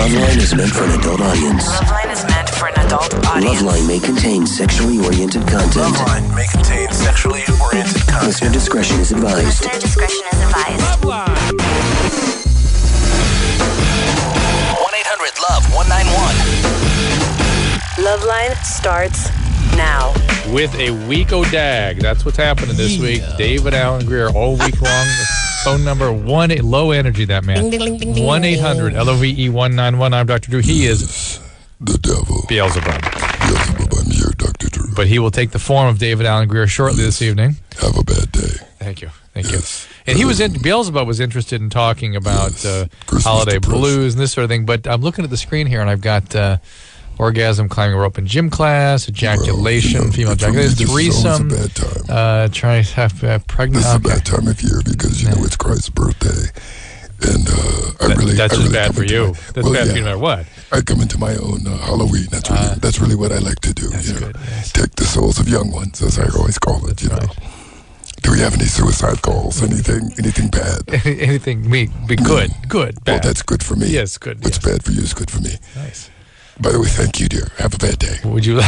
LoveLine is meant for an adult audience. LoveLine is meant for an adult audience. LoveLine may contain sexually oriented content. LoveLine may contain sexually oriented content. Listener discretion is advised. Listener discretion is advised. LoveLine. 1-800-LOVE-191. LoveLine starts now. With a week-o-dag. That's what's happening this week. David Allen Grier all week long. Phone number low energy, that man. 1-800-LOVE-191. I'm Dr. Drew. He is the devil. Beelzebub. Beelzebub, I'm here, Dr. Drew. But he will take the form of David Allen Grier shortly this evening. Have a bad day. Thank you. Thank Yes. you. And he was Beelzebub was interested in talking about holiday depression. blues and this sort of thing. But I'm looking at the screen here, and I've got orgasm, climbing a rope in gym class, ejaculation, female ejaculation, threesome, It's a bad time. trying to have pregnant. It's a bad time of year because, you know, it's Christ's birthday. And That's just bad come for into you. my- That's well, bad yeah. for you no matter what. I come into my own Halloween. That's really what I like to do. That's you know? good, yes. Take the souls of young ones, as I always call it. You know. Do we have any suicide calls? Anything bad? Anything be good, bad. Well, that's good for me. Yes, good. What's yes. bad for you is good for me. Nice. By the way, thank you, dear. Have a bad day. Would you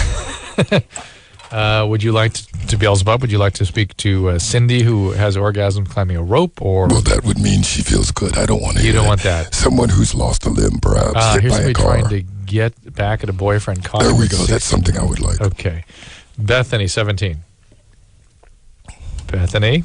like to Beelzebub? Would you like to speak to Cindy, who has orgasm climbing a rope, or Well, that would mean she feels good. I don't want to. You hear don't want that. Someone who's lost a limb, perhaps, hit here's by a somebody car. trying to get back at a boyfriend? There we go. That's something I would like. Okay. Bethany, 17. Bethany,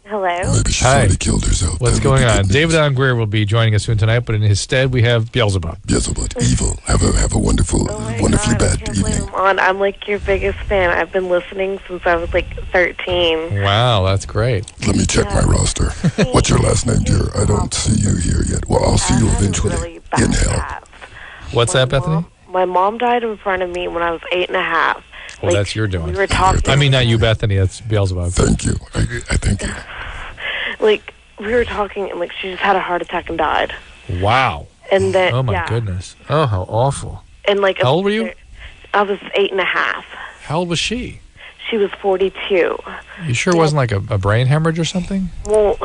Hello. Maybe she's Hi. already killed herself. what's That would going be on? good news. David Allen Grier will be joining us soon tonight, but in his stead we have Beelzebub. Beelzebub, evil. Have a wonderful, Oh my wonderfully God, I bad can't believe evening. I'm on. I'm like your biggest fan. I've been listening since I was like 13. Wow, that's great. Let me check my roster. What's your last name, dear? I don't see you here yet. Well, I'll see you I had a eventually. really bad In hell. past. What's that, Bethany? My mom died in front of me when I was 8 and a half. Well, that's your doing. We were talking. I mean, not you, Bethany. That's Beelzebub. Thank you. I thank you. Like, we were talking, and like she just had a heart attack and died. Wow. And then, Oh, my yeah. goodness. Oh, how awful. And like, How old were you? I was 8 and a half. How old was she? She was 42. You sure it wasn't like a brain hemorrhage or something? Well,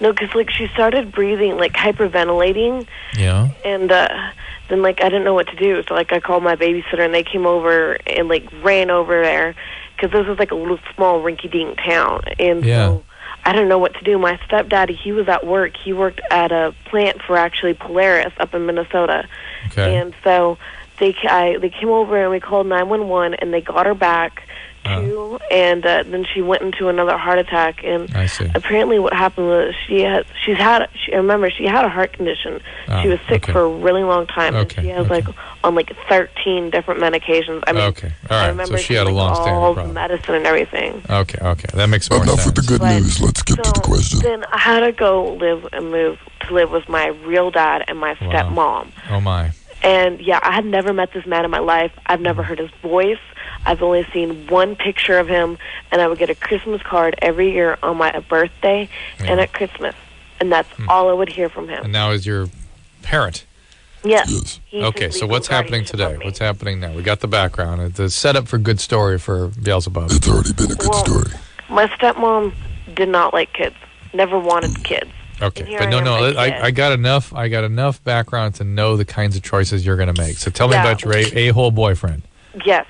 no, because like she started breathing, like hyperventilating. Yeah. And then, like, I didn't know what to do. So, like, I called my babysitter, and they came over and, like, ran over there. Because this was, like, a little small rinky-dink town. And so I didn't know what to do. My stepdaddy, he was at work. He worked at a plant for, actually, Polaris up in Minnesota. Okay. And so they came over, and we called 911, and they got her back, too. And then she went into another heart attack. And I see. apparently what happened was she had a heart condition. She was sick okay. for a really long time. And Okay, she has okay. like on like 13 different medications. I mean, Okay, all right. I remember So she had a taking, long-standing all the problem. medicine and everything. Okay. That makes more Enough sense. with the good But- news. Let's get to the So question. then I had to go move to live with my real dad and my stepmom. Oh, my. And yeah, I had never met this man in my life. I've never heard his voice. I've only seen one picture of him, and I would get a Christmas card every year on my birthday and at Christmas. And that's all I would hear from him. And now is your parent. Yes. Yes. He's Okay, his so legal what's happening guardianship of today? me. What's happening now? We got the background. It's a setup for good story for Beelzebub. It's already been a good Well, story. My stepmom did not like kids. Never wanted kids. Okay, here but I no, am, no, like, I got enough. I got enough background to know the kinds of choices you're going to make. So tell me Yeah. about your a-hole boyfriend. Yes.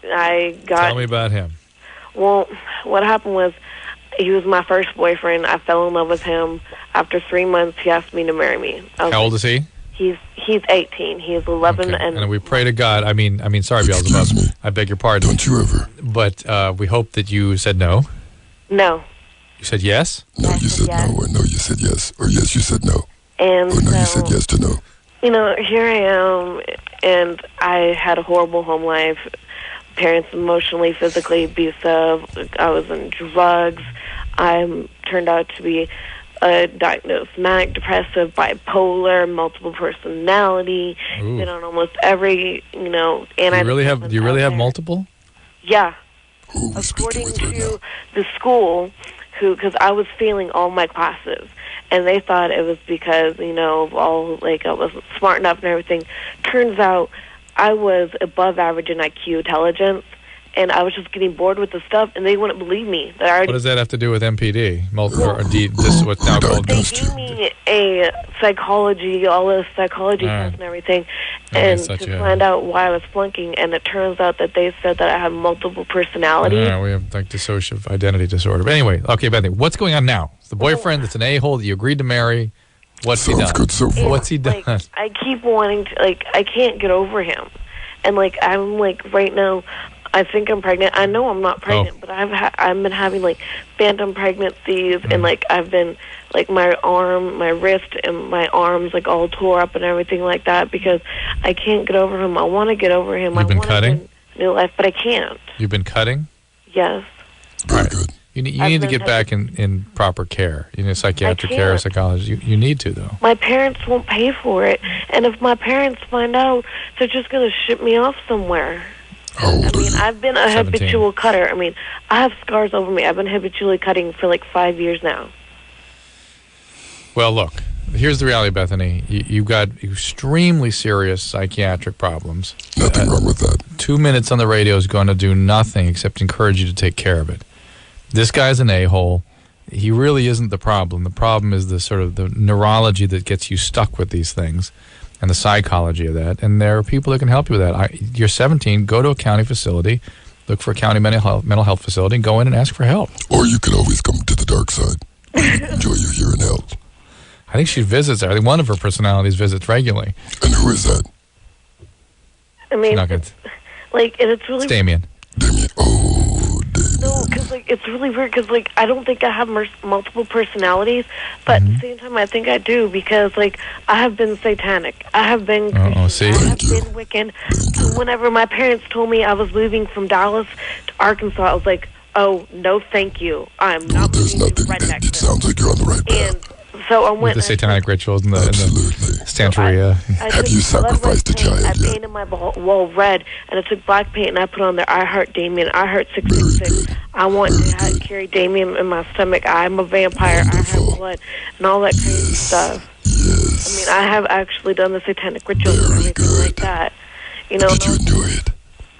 I got. Tell me about him. Well, what happened was, he was my first boyfriend. I fell in love with him. After 3 months, he asked me to marry me. How old is he? He's 18. He's 11, Okay. and we pray to God. I mean, sorry, Excuse Beelzebub. me. I beg your pardon. Don't you ever? But we hope that you said no. no. You said yes? No, you said yes. no, or no, you said yes, or yes, you said no, And or no, you so, said yes to no. you know, here I am, and I had a horrible home life. Parents emotionally, physically abusive. I was in drugs. I turned out to be diagnosed manic depressive, bipolar, multiple personality. Ooh. Been on almost every, Do you really have multiple? Yeah. Who are we speaking According with right now? to the school, because I was failing all my classes, and they thought it was because, of all, like, I wasn't smart enough and everything. Turns out I was above average in IQ intelligence, and I was just getting bored with the stuff, and they wouldn't believe me. That I already What does that have to do with MPD? This is what's now called. They gave me a psychology, all this psychology test and everything, and to find out why I was flunking. And it turns out that they said that I have multiple personalities. Yeah, we have like dissociative identity disorder. But anyway, okay, Bethany, what's going on now? It's the boyfriend that's an a-hole that you agreed to marry. What's he done? Good so far. What's he done? Like, I keep wanting to, like, I can't get over him. And, like, I'm, like, right now, I think I'm pregnant. I know I'm not pregnant, but I've been having, like, phantom pregnancies, and, like, I've been, like, my arm, my wrist, and my arms, like, all tore up and everything like that because I can't get over him. I want to get over him. You've been cutting? New life, but I can't. You've been cutting? Yes. Very good. You need to get back in proper care. You need psychiatric care, psychology. You need to, though. My parents won't pay for it. And if my parents find out, they're just going to ship me off somewhere. How old are you? I've been a 17. habitual cutter. I mean, I have scars over me. I've been habitually cutting for like 5 years now. Well, look, here's the reality, Bethany. You've got extremely serious psychiatric problems. Nothing wrong with that. 2 minutes on the radio is going to do nothing except encourage you to take care of it. This guy's an a-hole. He really isn't the problem. The problem is the sort of the neurology that gets you stuck with these things and the psychology of that. And there are people that can help you with that. You're 17. Go to a county facility. Look for a county mental health facility and go in and ask for help. Or you can always come to the dark side. Enjoy your hearing hell. I think she visits there. I think one of her personalities visits regularly. And who is that? I mean, Not good. like, and it's really... It's Damien. Damien. Oh, Damien. No, because, like, it's really weird because, like, I don't think I have multiple personalities, but at the same time, I think I do because, like, I have been satanic. I have been Christian. See? I have been Wiccan. And whenever my parents told me I was moving from Dallas to Arkansas, I was like, oh, no, thank you. I'm not There's moving to nothing. redneck. It sounds like you're on the right path. And so I went... With the satanic rituals and the Absolutely. Santeria. Have you sacrificed a child I yet? painted my wall red, and I took black paint, and I put on there, I heart Damien, I heart 666. I want to carry Damien in my stomach. I'm a vampire. Wonderful. I have blood, and all that crazy stuff. Yes. I mean, I have actually done the satanic rituals and everything like that. You know, Did you enjoy it?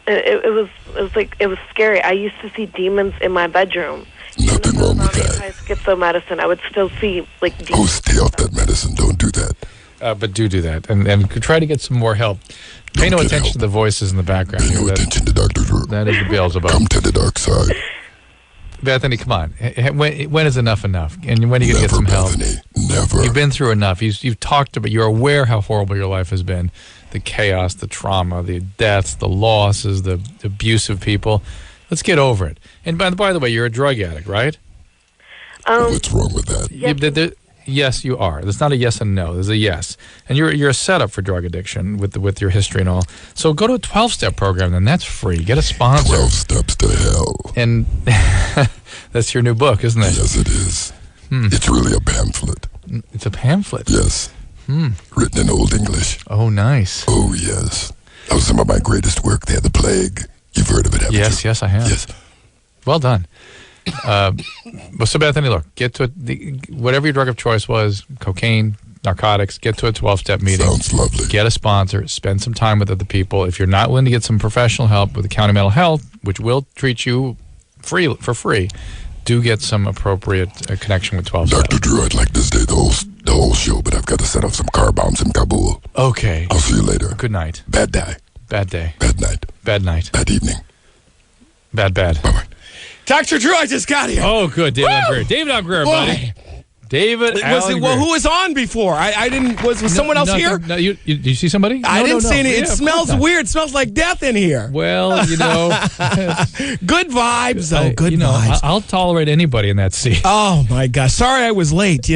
it was scary. I used to see demons in my bedroom. Nothing wrong with that. Schizo medicine, I would still see like demons. Oh, stay off that medicine. Don't do that. But do that. And try to get some more help. Pay no attention to the voices in the background. Pay no attention to Dr. Drew. That is the Beelzebub. Come to the dark side. Bethany, come on. When is enough? And when are you going to get some help? Bethany, never. You've been through enough. You've talked about, you're aware how horrible your life has been. The chaos, the trauma, the deaths, the losses, the abusive people. Let's get over it. And by the way, you're a drug addict, right? What's wrong with that? Yes, you are. There's not a yes and no. There's a yes. And you're a setup for drug addiction with your history and all. So go to a 12-step program, then. That's free. Get a sponsor. 12 steps to hell. And that's your new book, isn't it? Yes, it is. It's really a pamphlet. It's a pamphlet. Yes. Written in Old English. Oh, nice. Oh, yes. That was some of my greatest work there. The Plague. You've heard of it, haven't you? Yes, I have. Yes. Well done. So, Bethany, look, get to whatever your drug of choice was, cocaine, narcotics, get to a 12-step meeting. Sounds lovely. Get a sponsor. Spend some time with other people. If you're not willing to get some professional help with the county mental health, which will treat you for free, do get some appropriate connection with 12 steps. Dr. Drew, I'd like to stay the whole show, but I've got to set off some car bombs in Kabul. Okay. I'll see you later. Good night. Bad day. Bad day. Bad night. Bad night. Bad evening. Bad. Bye-bye. Dr. Drew, I just got here. Oh, good. David Allen Grier. David Allen Grier, buddy. David Allen Grier. Who was on before? I didn't. Was someone else here? No, did you see somebody? I didn't see any. Yeah, it smells weird. It smells like death in here. Well, good vibes, though. Good vibes. I'll tolerate anybody in that seat. Oh, my gosh. Sorry I was late,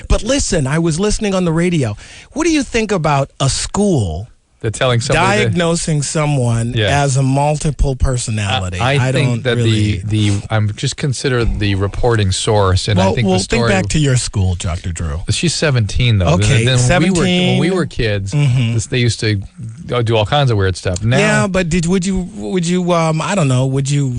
But listen, I was listening on the radio. What do you think about a school They're telling somebody diagnosing someone as a multiple personality? I think that really... I'm just consider the reporting source, and I think the story. Think back to your school, Dr. Drew. She's 17 though. Okay, then 17. When we were kids, they used to do all kinds of weird stuff. Now, Yeah, but would you I don't know, would you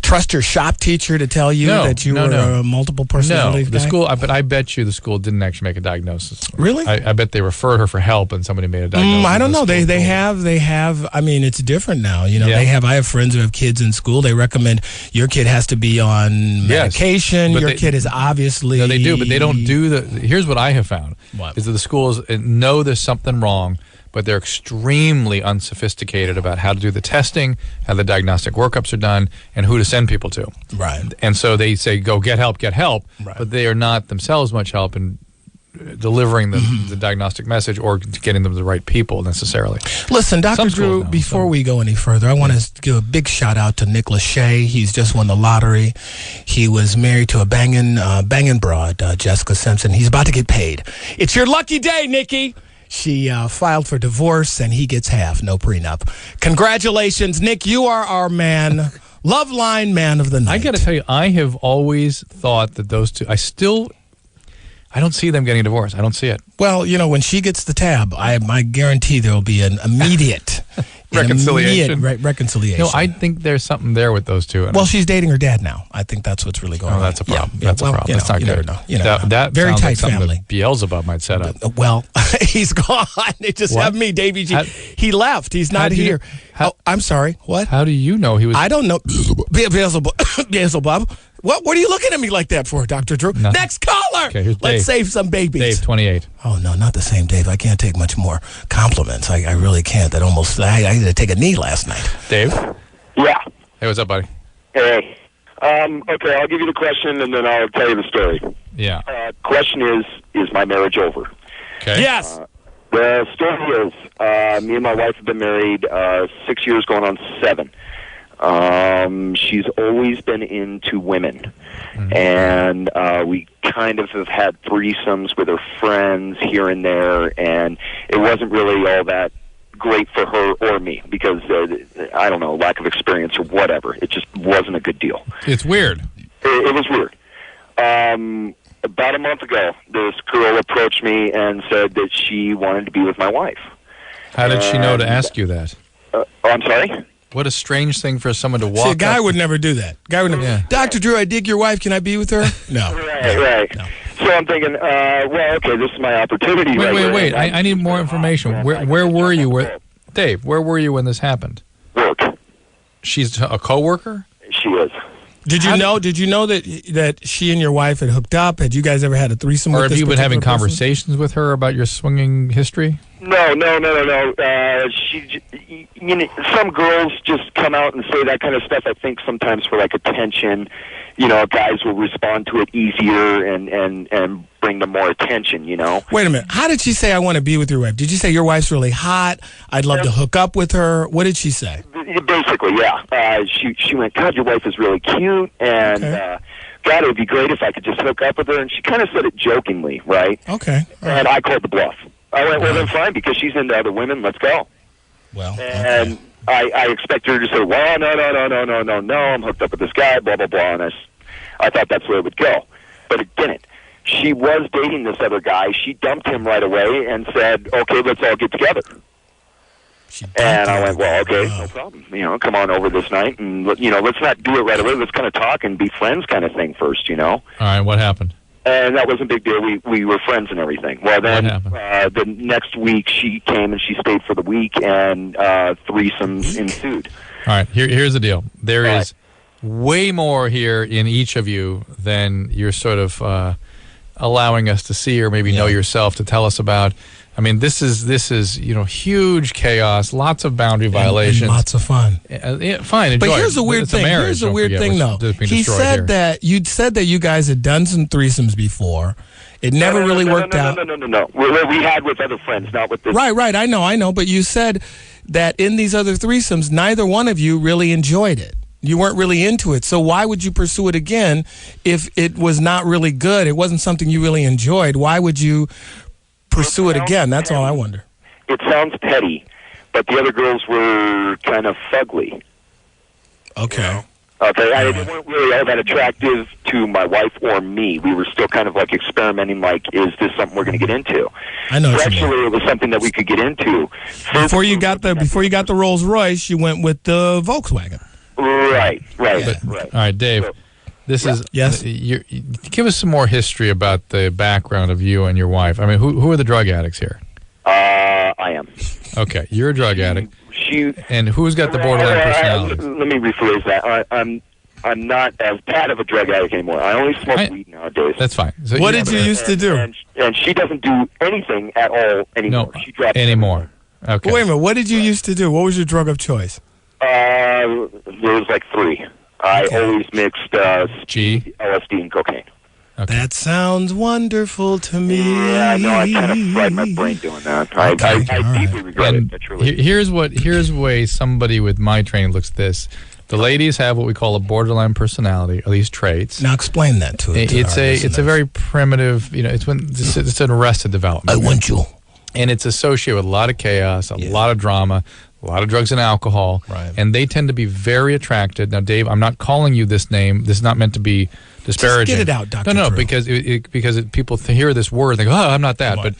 trust your shop teacher to tell you that you were a multiple personality the guy? school, but I bet you the school didn't actually make a diagnosis. Really? I bet they referred her for help and somebody made a diagnosis. I don't know. The They school have. I mean, it's different now. You know, Yeah. I have friends who have kids in school. They recommend your kid has to be on medication. but Your they- kid is obviously. No, they do, but they don't do the. Here's what I have found: What? is that the schools know there's something wrong, but they're extremely unsophisticated about how to do the testing, how the diagnostic workups are done, and who to send people to. Right. And so they say, "Go get help, Right. but they are not themselves much help in delivering the diagnostic message or getting them to the right people necessarily. Listen, Dr. Some Drew, schools know, before some- we go any further, I want to give a big shout out to Nick Lachey. He's just won the lottery. He was married to a banging broad, Jessica Simpson. He's about to get paid. It's your lucky day, Nikki. She filed for divorce, and he gets half, no prenup. Congratulations, Nick. You are our man. LoveLine man of the night. I got to tell you, I have always thought that those two, I don't see them getting a divorce. I don't see it. Well, you know, when she gets the tab, I guarantee there will be an immediate Reconciliation. reconciliation. No, I think there's something there with those two. Well, she's dating her dad now. I think that's what's really going on. Oh, that's a problem. Yeah, That's a well, problem. you That's know, not you good. never know. You never know. That Very sounds tight like something family. that Beelzebub might set up. Well, he's gone. They just What? have me, Davey G. How- He left. He's not How do you- here. how- I'm sorry. What? How do you know he was? I don't know. Beelzebub. What are you looking at me like that for, Dr. Drew? Nothing. Next caller. Okay, here's Let's Dave. save some babies. Dave, 28. Oh, no, not the same Dave. I can't take much more compliments. I really can't. I had to take a knee last night. Dave? Yeah. Hey, what's up, buddy? Hey. Okay, I'll give you the question and then I'll tell you the story. Yeah. Question is my marriage over? Okay. Yes. The story is, me and my wife have been married 6 years, going on 7. She's always been into women. And we kind of have had threesomes with her friends here and there, and it wasn't really all that great for her or me because, I don't know, lack of experience or whatever. It just wasn't a good deal. It's weird. It was weird. About a month ago, this girl approached me and said that she wanted to be with my wife. How did she know to ask you that? I'm sorry? What a strange thing for someone to walk See, a guy up. would never do that. Guy would never. Yeah. Dr. Drew, I dig your wife. Can I be with her? No. Right. No. So I'm thinking, well, okay, this is my opportunity. Wait. I need more information. Where were you? Dave, where were you when this happened? Work. She's a coworker? She is. Did you know that she and your wife had hooked up? Had you guys ever had a threesome Or with have this you been having particular person? conversations with her about your swinging history? No. You know, some girls just come out and say that kind of stuff, I think, sometimes for, like, attention. You know, guys will respond to it easier and bring them more attention, you know? Wait a minute. How did she say, I want to be with your wife? Did you say your wife's really hot? I'd love to hook up with her. What did she say? Basically, yeah. She went, God, your wife is really cute, and God, it would be great if I could just hook up with her. And she kind of said it jokingly, right? Okay. All right. And I called the bluff. I went, well, then fine, because she's into other women. Let's go. Well, And okay. I expected her to say, well, no, I'm hooked up with this guy, blah, blah, blah. And I thought that's where it would go. But it didn't. She was dating this other guy. She dumped him right away and said, okay, let's all get together. And I went, well, okay, no problem. You know, come on over this night, and, you know, let's not do it right away. Let's kind of talk and be friends kind of thing first, you know? All right, what happened? And that wasn't a big deal. We were friends and everything. Well, then What happened? the next week she came and she stayed for the week, and threesomes ensued. All right, here's the deal. There All is way more here in each of you than you're sort of allowing us to see or maybe know yourself to tell us about. I mean, this is you know, huge chaos, lots of boundary violations, And lots of fun. Yeah, fine, enjoy But here's it. the weird It's a thing. marriage, Here's the don't weird forget, thing, what's though. being He destroyed said here. that you'd said that you guys had done some threesomes before. It never really worked out. No. We had with other friends, not with this. Right. I know. But you said that in these other threesomes, neither one of you really enjoyed it. You weren't really into it. So why would you pursue it again if it was not really good? It wasn't something you really enjoyed. Why would you pursue it again? That's all I wonder. It sounds petty, but the other girls were kind of fugly. Okay. Okay, they weren't really all that attractive to my wife or me. We were still kind of like experimenting, like, is this something we're going to get into? I know. Sexually, it was something that we could get into. Before you got the Rolls Royce, you went with the Volkswagen. Right. Yeah. Right. All right, Dave. This is yes. Give us some more history about the background of you and your wife. I mean, who are the drug addicts here? I am. Okay, you're a drug addict. She. And who's got the borderline personality? Let me rephrase that. I'm not as bad of a drug addict anymore. I only smoke weed nowadays. That's fine. So what did you used to do? And she doesn't do anything at all anymore. No, she dropped anymore. Okay. Wait a minute. What did you used to do? What was your drug of choice? There was like 3. I always mixed G, LSD, and cocaine. Okay. That sounds wonderful to me. Yeah, no, I kind of fried my brain doing that. I deeply regret it. Truly. Here's the way somebody with my training looks at this. The ladies have what we call a borderline personality, at least traits. Now explain that to It's a very primitive. It's an arrested development. I want you. And it's associated with a lot of chaos, a lot of drama, a lot of drugs and alcohol. Right. And they tend to be very attracted. Now, Dave, I'm not calling you this name. This is not meant to be disparaging. Just get it out, Dr. No, Drew. because people hear this word and they go, oh, I'm not that. But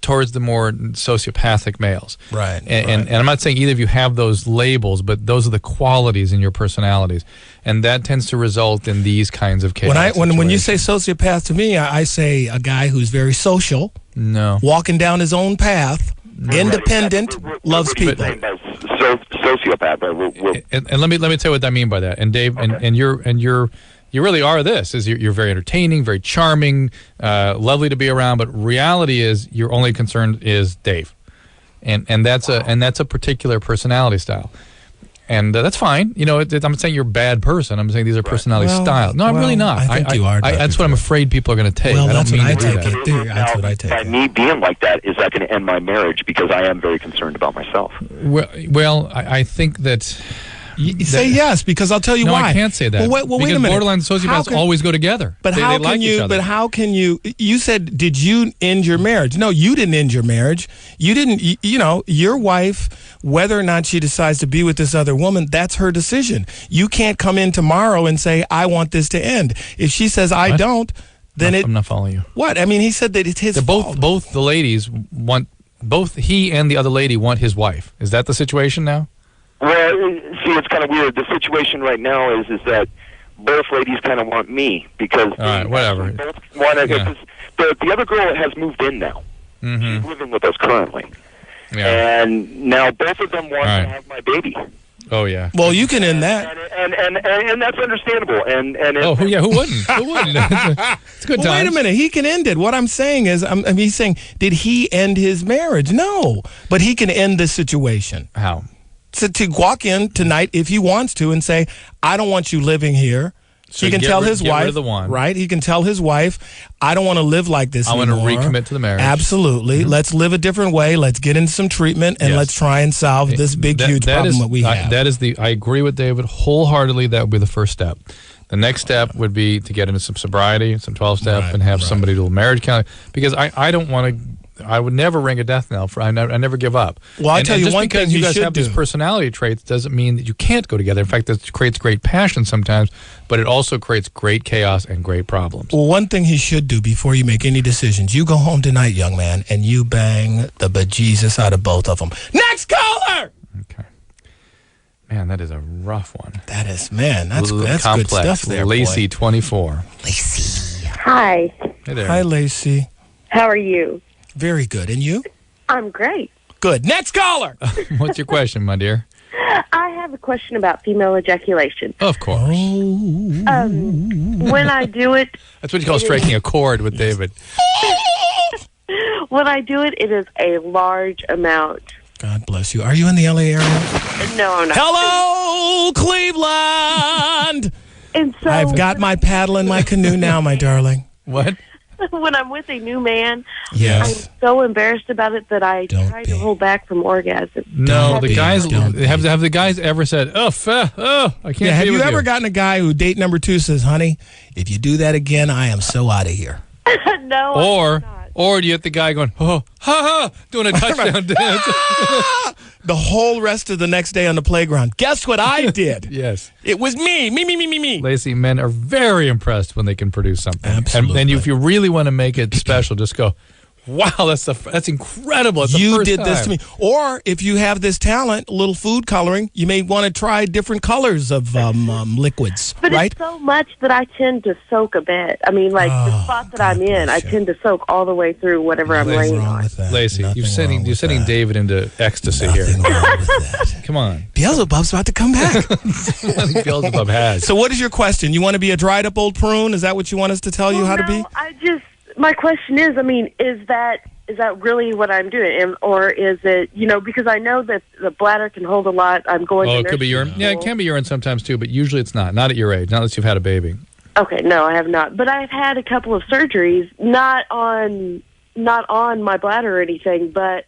towards the more sociopathic males. Right. And I'm not saying either of you have those labels, but those are the qualities in your personalities. And that tends to result in these kinds of chaos. When you say sociopath to me, I say a guy who's very social. No. Walking down his own path, independent, loves people. Sociopath. And let me tell you what I mean by that. And Dave, and you really are this. You're very entertaining, very charming, lovely to be around. But reality is, your only concern is Dave, and that's a particular personality style. And that's fine. I'm not saying you're a bad person. I'm saying these are personality styles. No, I'm really not. I think you are. That's what I'm afraid people are going to take. Well, That's what I take. By me being like that, is that going to end my marriage? Because I am very concerned about myself. Well, I think that. Say yes, because I'll tell you why. No, I can't say that. Well, wait a minute. Borderline and sociopaths always go together. But how can you? But how can you? You said, did you end your marriage? No, you didn't end your marriage. You didn't. Your wife, whether or not she decides to be with this other woman, that's her decision. You can't come in tomorrow and say, I want this to end. If she says, I don't, then I'm not following you. What? I mean, he said that it's his fault. Both the ladies want. Both he and the other lady want his wife. Is that the situation now? Well, see, it's kind of weird. The situation right now is that both ladies kind of want me because whatever. Both want to. The other girl has moved in now. Mm-hmm. She's living with us currently, and now both of them want to have my baby. Oh yeah. Well, you can end that, and that's understandable. And who wouldn't? Who wouldn't? It's good times. Wait a minute. He can end it. What I'm saying is, he's saying, did he end his marriage? No, but he can end this situation. How? To walk in tonight if he wants to and say, I don't want you living here. So he can tell his wife, right? He can tell his wife, I don't want to live like this anymore. I want to recommit to the marriage. Absolutely. Mm-hmm. Let's live a different way. Let's get into some treatment, and let's try and solve this huge problem that we have. I agree with David wholeheartedly. That would be the first step. The next step would be to get into some sobriety, some 12-step, and have somebody do a marriage counseling. Because I don't want to. I would never ring a death knell. I never give up. Well, I'll tell you one thing you guys have these personality traits doesn't mean that you can't go together. In fact, that creates great passion sometimes, but it also creates great chaos and great problems. Well, one thing he should do before you make any decisions, you go home tonight, young man, and you bang the bejesus out of both of them. Next caller! Okay. Man, that is a rough one. That is, that's complex. Good stuff there, Lacey, 24. Lacey. Hi. Hey there. Hi, Lacey. How are you? Very good. And you? I'm great. Good. Next caller. What's your question, my dear? I have a question about female ejaculation. Of course. When I do it... That's what you call striking a chord with David. When I do it, it is a large amount. God bless you. Are you in the LA area? No, I'm not. Hello, Cleveland! And so I've got my paddle in my canoe now, my darling. What? When I'm with a new man, yes. I'm so embarrassed about it that I try to hold back from orgasm. No, the guys have the guys ever said, I can't be have you with ever gotten a guy who date number 2 says, honey, if you do that again, I am so out of here? No, or do you get the guy going, oh, ha ha, doing a touchdown dance? the whole rest of the next day on the playground. Guess what I did? Yes. It was me. Me. Lacey, men are very impressed when they can produce something. Absolutely. And if you really want to make it special, just go, wow, that's incredible. It's You the first did this to time. me. Or if you have this talent, a little food coloring, you may want to try different colors of liquids, But right? it's so much that I tend to soak a bit. I mean, like the spot that I'm in, I tend to soak all the way through whatever I'm Nothing laying wrong on. with that. Lacey, Nothing you're wrong sending with that. David into ecstasy here. Nothing wrong with that. Come on. Beelzebub's about to come back. Beelzebub has. So what is your question? You want to be a dried up old prune? Is that what you want us to tell you how to be? My question is, I mean, is that really what I'm doing? Or is it, because I know that the bladder can hold a lot. I'm going to Oh, it could be urine. Yeah, it can be urine sometimes too, but usually it's not. Not at your age, not unless you've had a baby. Okay, no, I have not. But I've had a couple of surgeries, not on my bladder or anything, but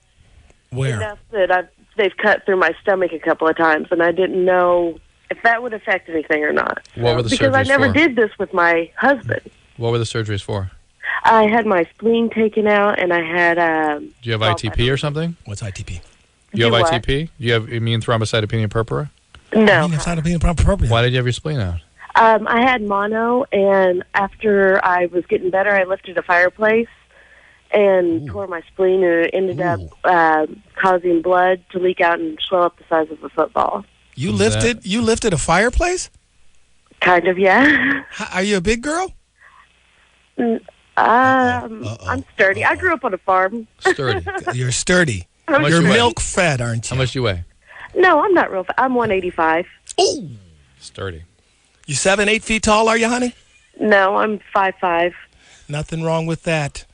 Where? enough that they've cut through my stomach a couple of times, and I didn't know if that would affect anything or not. What were the because I surgeries never for? did this with my husband. What were the surgeries for? I had my spleen taken out, and I had. Do you have ITP or something? What's ITP? Do you have what? ITP? Do you have immune thrombocytopenia purpura? No. Why did you have your spleen out? I had mono, and after I was getting better, I lifted a fireplace and tore my spleen, and it ended up causing blood to leak out and swell up the size of a football. You lifted a fireplace? Kind of, yeah. Are you a big girl? I'm sturdy. I grew up on a farm. Sturdy. You're sturdy. How much You're you weigh? milk fed, aren't you? How much do you weigh? No, I'm not real. I'm 185. Oh, sturdy. You 7-8 feet tall, are you, honey? No, I'm 5'5". Nothing wrong with that.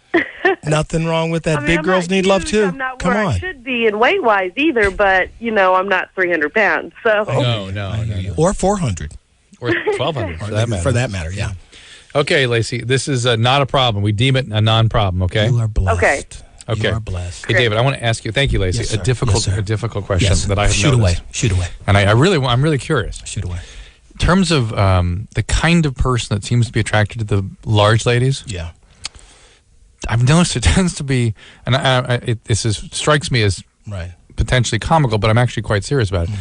Nothing wrong with that. I mean, Big I'm girls not need love huge. too. I'm not Come where I on. should be in weight wise either, but I'm not 300 pounds. So No. Or 400. Or 1,200 for that matter. For that matter, yeah. Okay, Lacey, this is not a problem. We deem it a non-problem, okay? You are blessed. Okay. Okay. You are blessed. Hey, David, I want to ask you, thank you, Lacey, Yes, sir. a difficult question Yes, sir. that I have Shoot noticed. away. Shoot away. And I'm really curious. Shoot away. In terms of the kind of person that seems to be attracted to the large ladies, Yeah. I've noticed it tends to be, and strikes me as Right. potentially comical, but I'm actually quite serious about it.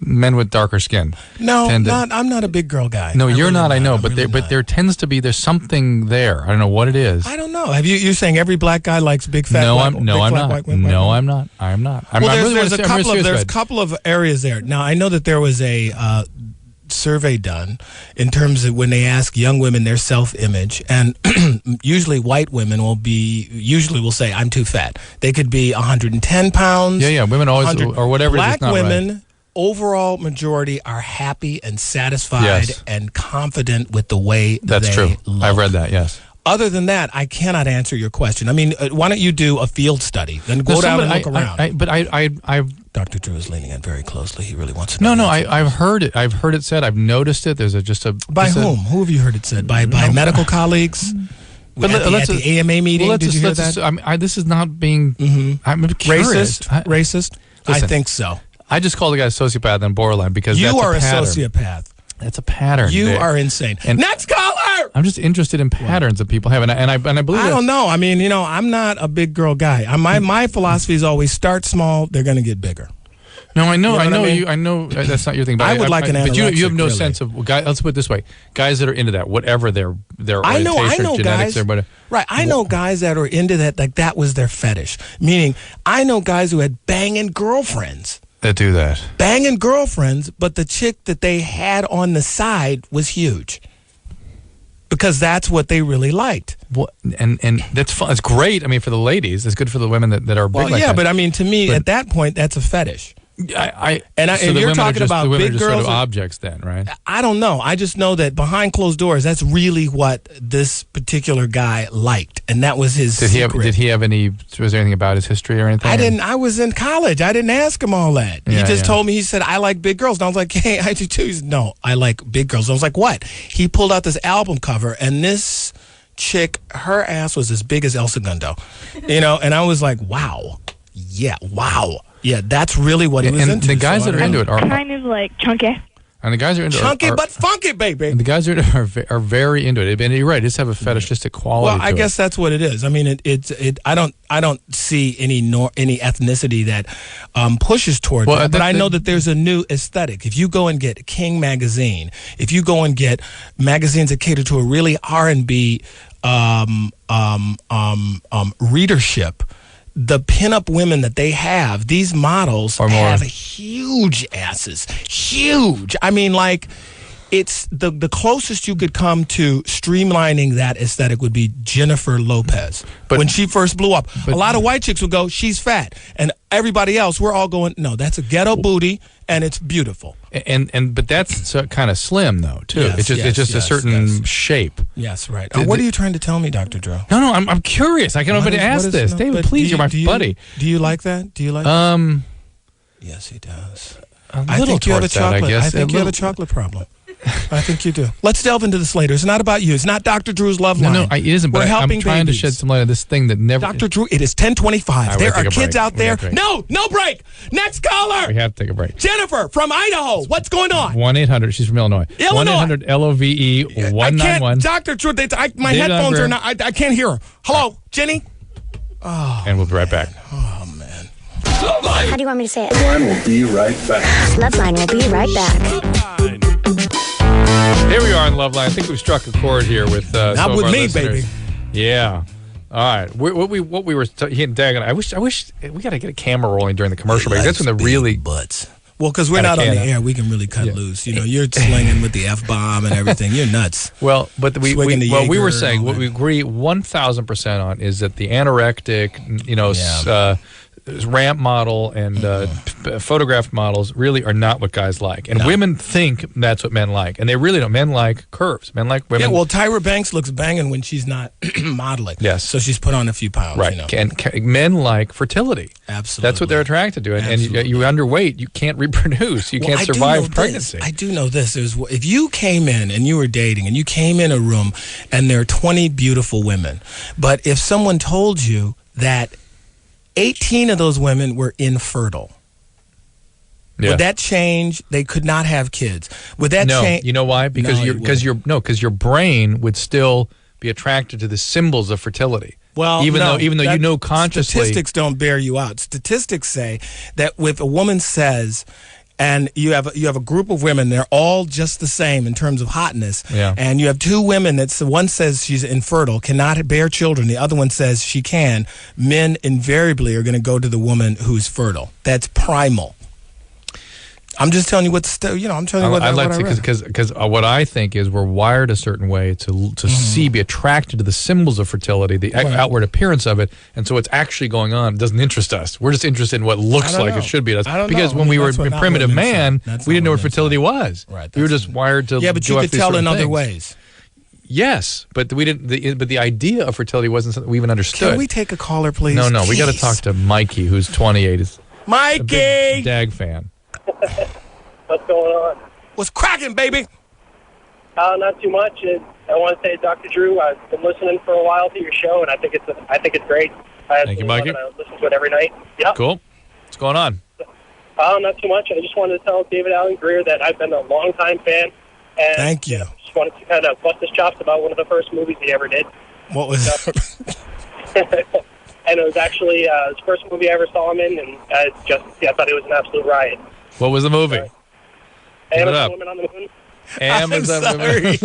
Men with darker skin. No, tend to- I'm not a big girl guy. No, you're really not. I know, I'm but really but not. there tends to be there's something there. I don't know what it is. I don't know. Have you're saying every black guy likes big fat? No, black, I'm big not. black women? No, I'm not. I'm not. Well, I'm really there's a I'm really couple of serious there's a about it. couple of areas there. Now I know that there was a survey done in terms of when they ask young women their self-image, and usually white women will say I'm too fat. They could be 110 pounds. Yeah. Women always 100. or whatever. Black it is, not women. Right. Overall majority are happy and satisfied Yes. and confident with the way That's they true. look. I've read that. Yes. Other than that, I cannot answer your question. I mean, why don't you do a field study? Then go down and look around. But I've Dr. Drew is leaning in very closely. He really wants to know. no. I've heard it. I've heard it said. I've noticed it. There's By whom? Who have you heard it said? By medical colleagues? But at the AMA meeting, well, did you hear that? this is not being. I'm curious. Racist? I Listen, think so. I just called the guy a sociopath and borderline because You that's are a pattern. sociopath. That's a pattern. You there. are insane. And Next caller! I'm just interested in patterns that people have, and I believe. I don't know. I mean, I'm not a big girl guy. My philosophy is always start small, they're going to get bigger. No, I know, You know what I mean? I know that's not your thing. But I would like an But you have anorexic, no really. sense of guys. Let's put it this way: guys that are into that, whatever their I know orientation, genetics, guys. or whatever. Right, I know guys that are into that, like that was their fetish. Meaning, I know guys who had banging girlfriends. That do that. Banging girlfriends, but the chick that they had on the side was huge. Because that's what they really liked. What and that's fun. It's great. I mean, for the ladies, it's good for the women that are big. Well, like yeah, that. but I mean, to me, at that point, that's a fetish. So And the you're women are talking just, about the women big are just sort girls of that- objects, then, right? I don't know. I just know that behind closed doors, that's really what this particular guy liked, and that was his secret. Did he have any? Was there anything about his history or anything? I didn't. I was in college. I didn't ask him all that. He just told me. He said, "I like big girls." And I was like, "Hey, I do too." He said, "No, I like big girls." I was like, "What?" He pulled out this album cover, and this chick, her ass was as big as El Segundo, and I was like, "Wow, yeah, wow." Yeah, that's really what he was and into. the guys so that are into it are Kind of like chunky. And the guys are into chunky but funky, baby. And the guys are very into it. And you're right. Just have a fetishistic quality. Well, I guess that's what it is. I mean, I don't see any ethnicity that pushes toward that. But I know that there's a new aesthetic. If you go and get King magazine, if you go and get magazines that cater to a really R&B readership, the pinup women that they have, these models have huge asses. Huge. I mean, like, it's the closest you could come to streamlining that aesthetic would be Jennifer Lopez. But when she first blew up, a lot of white chicks would go, she's fat. And everybody else, we're all going, no, that's a ghetto booty, and it's beautiful. But that's kind of slim, though, too. Yes, it's just a certain shape. Yes, right. What are you trying to tell me, Dr. Drew? No, I'm curious. I can't nobody ask this. David, please, you're my buddy. Do you like that? Do you like that? Yes, he does. I think you have a chocolate. I think you have a chocolate problem. I think you do. Let's delve into this later. It's not about you. It's not Dr. Drew's love line. No, it isn't. But I'm trying to shed some light on this thing that never. Dr. Drew, it is 10:25. There are kids out there. No break. Next caller. We have to take a break. Jennifer from Idaho. What's going on? 1-800. She's from Illinois. 1-800-LOVE 191. Dr. Drew, my headphones are not. I can't hear her. Hello, Jenny. Oh. And we'll be right back. Oh man. How do you want me to say it? LoveLine will be right back. LoveLine will be right back. Here we are on LoveLine. I think we've struck a chord here with not some with of our me, listeners. baby. Yeah. All right. What we were he and Dag and I wish we got to get a camera rolling during the commercial break. That's when the really butts. Well, because we're not on the air, we can really cut loose. You know, you're slinging with the F-bomb and everything. You're nuts. Well, but we were saying what we agree 1,000% on is that the anorectic, ramp model and photographed models really are not what guys like. And women think that's what men like. And they really don't. Men like curves. Men like women. Yeah, well, Tyra Banks looks banging when she's not modeling. Yes. So she's put on a few pounds. Right. You know. And men like fertility. Absolutely. That's what they're attracted to. And you're underweight. You can't reproduce. You can't survive pregnancy. I do know this. If you came in and you were dating and you came in a room and there are 20 beautiful women, but if someone told you that 18 of those women were infertile. Yeah. Would that change? They could not have kids. Would that change? You know why? Because your brain would still be attracted to the symbols of fertility. Well, even though you know consciously, statistics don't bear you out. Statistics say that if a woman says, and you have a group of women, they're all just the same in terms of hotness. Yeah. And you have two women one says she's infertile, cannot bear children. The other one says she can. Men invariably are going to go to the woman who's fertile. That's primal. I'm just telling you I'm telling you what I read. Because what I think is we're wired a certain way to be attracted to the symbols of fertility, the outward appearance of it, and so what's actually going on doesn't interest us. We're just interested in what looks like it should be. Because when we were primitive man, we didn't know what fertility was. Right, we were just wired to. Yeah, but you could tell in other ways. Yes, but we didn't. But the idea of fertility wasn't something we even understood. Can we take a caller, please? No, we got to talk to Mikey, who's 28. Is Mikey, a big Dag fan. What's going on? What's cracking, baby? Not too much. I want to say, Dr. Drew, I've been listening for a while to your show, and I think it's great. Thank you, Mikey. I listen to it every night. Yeah. Cool. What's going on? Not too much. I just wanted to tell David Allen Grier that I've been a long-time fan. And thank you. Just wanted to kind of bust his chops about one of the first movies he ever did. What was it? And it was actually his first movie I ever saw him in, and I thought it was an absolute riot. What was the movie? Amazon Woman on the Moon. I'm sorry.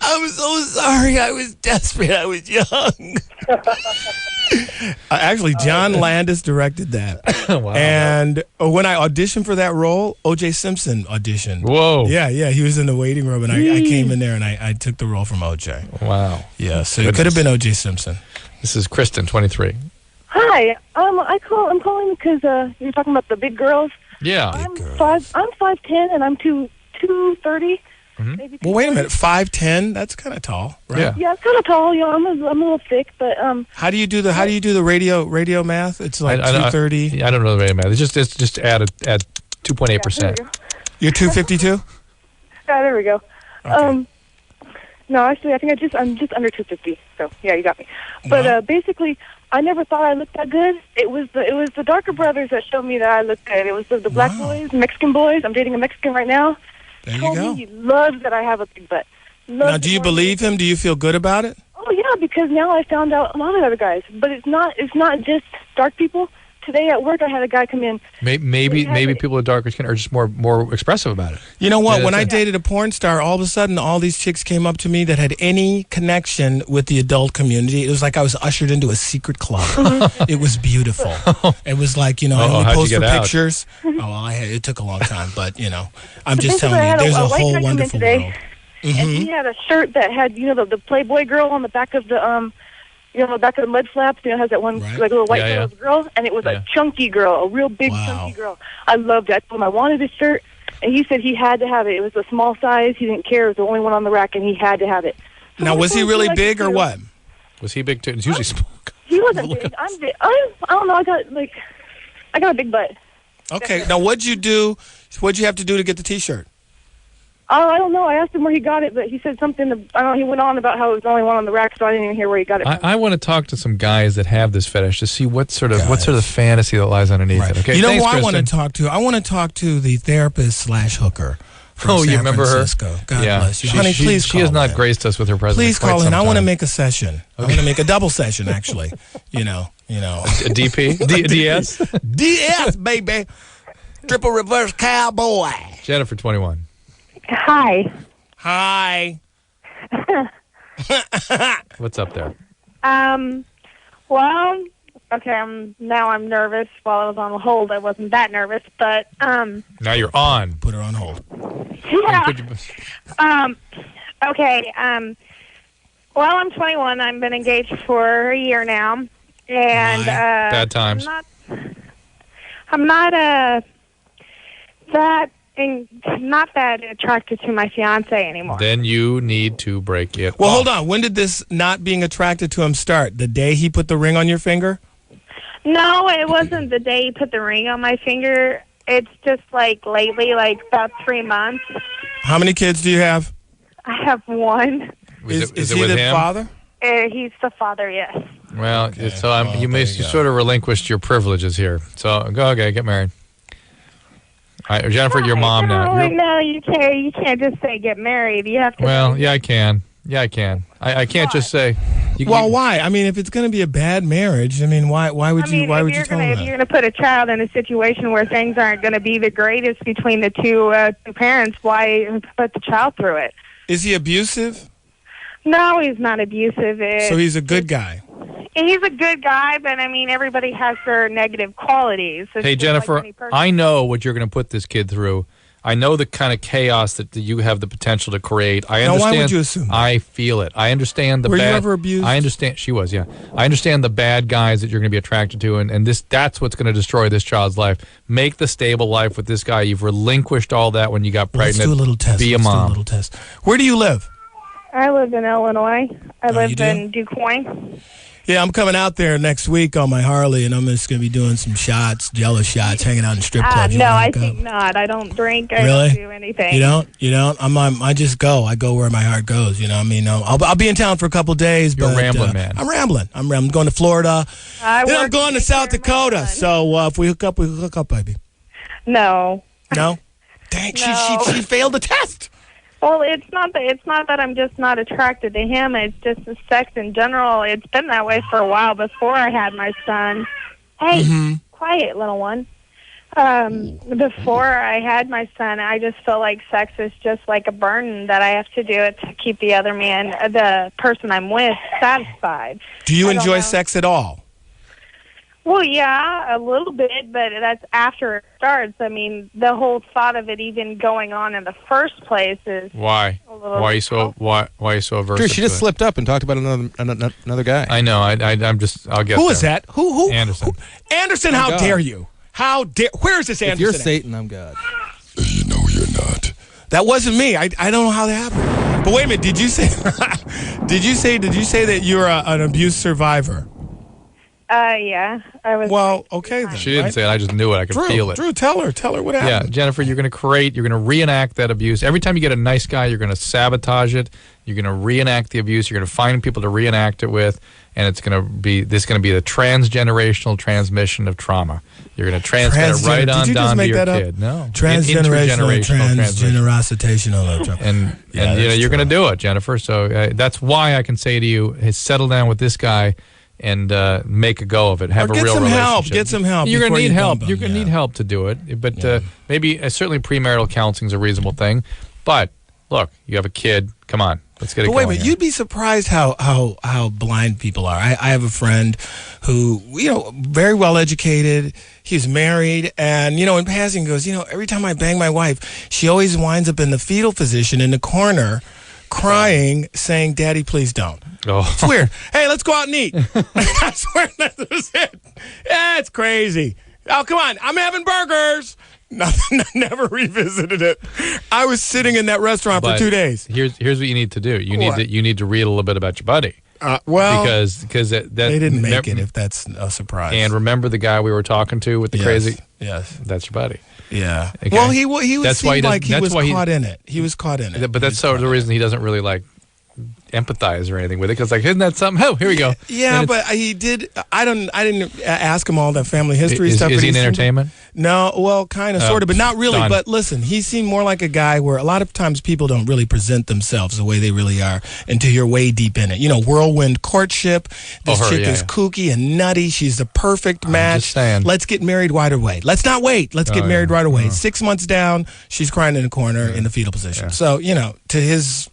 I'm so sorry. I was desperate. I was young. Actually, John Landis directed that. Wow. And when I auditioned for that role, O.J. Simpson auditioned. Whoa. Yeah. He was in the waiting room, and I came in there, and I took the role from O.J. Wow. Yeah, so it could have been O.J. Simpson. This is Kristen, 23. Hi. I'm calling because you're talking about the big girls. Yeah. I'm 5'10", and I'm 230. Mm-hmm. Maybe well, wait a minute. 5'10"? That's kind of tall, right? Yeah, it's kind of tall. You know, I'm a little thick, but How do you do the radio math? It's like 230. I don't know the radio math. It's just add 2.8%. You're 252. Yeah, there we go. Okay. No, actually, I think I'm just under 250. So yeah, you got me. But basically, I never thought I looked that good. It was the darker brothers that showed me that I looked good. It was the black boys, Mexican boys. I'm dating a Mexican right now, There you told go. me he loves that I have a big butt. Now, do you believe him? Do you feel good about it? Oh yeah, because now I found out a lot of other guys. But it's not just dark people. Today at work, I had a guy come in. Maybe people with darker skin are just more expressive about it. You know what? Yeah, when I dated a porn star, all of a sudden, all these chicks came up to me that had any connection with the adult community. It was like I was ushered into a secret club. It was beautiful. It was like, I only posed for pictures. It took a long time, but, I'm just telling you, there's a whole wonderful world. And he had a shirt that had, the Playboy girl on the back of the, the back of the mud flaps, has that one like little white girl, and it was a chunky girl, a real big chunky girl. I loved it. I told him I wanted his shirt, and he said he had to have it. It was a small size. He didn't care. It was the only one on the rack, and he had to have it. So now, was he really big or what? Was he big too? It's usually small. He wasn't big. I'm big. I don't know. I got a big butt. Okay. Now, what'd you do? What'd you have to do to get the T-shirt? Oh, I don't know. I asked him where he got it, but he said something. He went on about how it was the only one on the rack, so I didn't even hear where he got it from. I want to talk to some guys that have this fetish to see what sort of fantasy that lies underneath it. Okay, you know thanks, who I Kristen. want to talk to? I want to talk to the therapist/hooker. Oh, you remember Francisco. her? God bless you, honey. Please call She has not in. graced us with her presence. Please call in. I want to make a session. I want to make a double session, actually. A DP, DS, DS, baby. Triple reverse cowboy. Jennifer, 21. Hi. Hi. What's up there? Well, okay, I'm nervous. While I was on hold, I wasn't that nervous, but Now you're on. Put her on hold. Yeah. Okay, well, I'm 21. I've been engaged for a year now, and bad times. I'm not not that attracted to my fiance anymore. Then you need to break it. Well, off. hold on. When did this not being attracted to him start? The day he put the ring on your finger? No, it wasn't the day he put the ring on my finger. It's just like lately, like about 3 months. How many kids do you have? I have one. Is he with the him? father? He's the father, yes. Well, you sort of relinquished your privileges here. So get married. All right, Jennifer, your mom now. No, you can't. You can't just say get married. You have to. Well, yeah, I can. Yeah, I can. I can't just say. Why? I mean, if it's going to be a bad marriage, I mean, why would you tell him that? If you're going to put a child in a situation where things aren't going to be the greatest between the two parents, why put the child through it? Is he abusive? No, he's not abusive. So he's a good guy. He's a good guy, but I mean, everybody has their negative qualities. It's Hey, just Jennifer, like any person. I know what you're going to put this kid through. I know the kind of chaos that you have the potential to create. I understand. Now, why would you assume that? I feel it. I understand the Were bad. you ever abused? I understand. She was, yeah. I understand the bad guys that you're going to be attracted to, and that's what's going to destroy this child's life. Make the stable life with this guy. You've relinquished all that when you got pregnant. Let's do a little test. Be a Let's mom. do a little test. Where do you live? I live in Illinois. I live you do? in DuQuoin. Yeah, I'm coming out there next week on my Harley, and I'm just going to be doing some shots, jello shots, hanging out in strip clubs. No, I think not. I don't drink. I Really? don't do anything. You don't? I just go. I go where my heart goes. You know what I mean? I'll be in town for a couple days. You're a but, rambling man. I'm rambling. I'm going to Florida. Then I'm going to South Dakota. So if we hook up, baby. No. No? Dang, she failed the test. Well, it's not that I'm just not attracted to him. It's just the sex in general. It's been that way for a while before I had my son. Hey, quiet, little one. Before I had my son, I just felt like sex is just like a burden that I have to do it to keep the other man, the person I'm with, satisfied. Do you enjoy sex at all? Well, yeah, a little bit, but that's after it starts. I mean, the whole thought of it even going on in the first place is Why? Why are you so averse? Sure, she just to it? slipped up and talked about another guy. I know. I'm just. I'll get. Who there. is that? Who? Anderson. Anderson, how dare you? How dare? Where is this Anderson? If you're at? Satan, I'm God. You know you're not. That wasn't me. I don't know how that happened. But wait a minute. Did you say? Did you say that you're an abuse survivor? Yeah, I was. Well, okay then. She didn't say it. I just knew it. I could feel it. Drew, tell her what happened. Yeah, Jennifer, you're going to reenact that abuse. Every time you get a nice guy, you're going to sabotage it. You're going to reenact the abuse. You're going to find people to reenact it with. and this is going to be the transgenerational transmission of trauma. You're going to transmit it right on down to your kid. No, transgenerational, transgenerational, and you're going to do it, Jennifer. So that's why I can say to you, hey, settle down with this guy and make a go of it. Have a real relationship. Get some help. You're going to need help. You're going to need help to do it. But maybe certainly premarital counseling is a reasonable thing. But look, you have a kid. Come on. Let's get it going. Wait a minute, you'd be surprised how blind people are. I have a friend who, very well educated. He's married, and in passing goes, every time I bang my wife, she always winds up in the fetal position in the corner, crying, saying, "Daddy, please don't." Oh. It's weird. Hey, let's go out and eat. I swear that was it. Yeah, it's crazy. Oh, come on, I'm having burgers. Nothing. I never revisited it. I was sitting in that restaurant for 2 days. Here's what you need to do. You need to read a little bit about your buddy. Because they didn't make it. If that's a surprise. And remember the guy we were talking to with the crazy. Yes, that's your buddy. Yeah. Okay? Well, he was like he was caught in it. He was caught in it. But that's sort of the reason he doesn't really empathize or anything with it, because isn't that something? Oh, here we go. Yeah, but he did. I didn't ask him all that family history stuff. Is he in entertainment? No, well, kind of, sort of, but not really. Done. But listen, he seemed more like a guy where a lot of times people don't really present themselves the way they really are until you're way deep in it. Whirlwind courtship. This chick is kooky and nutty. She's the perfect match. Just saying. Let's get married right away. Let's not wait. Let's get married right away. 6 months down, she's crying in the corner in the fetal position. Yeah. So to his.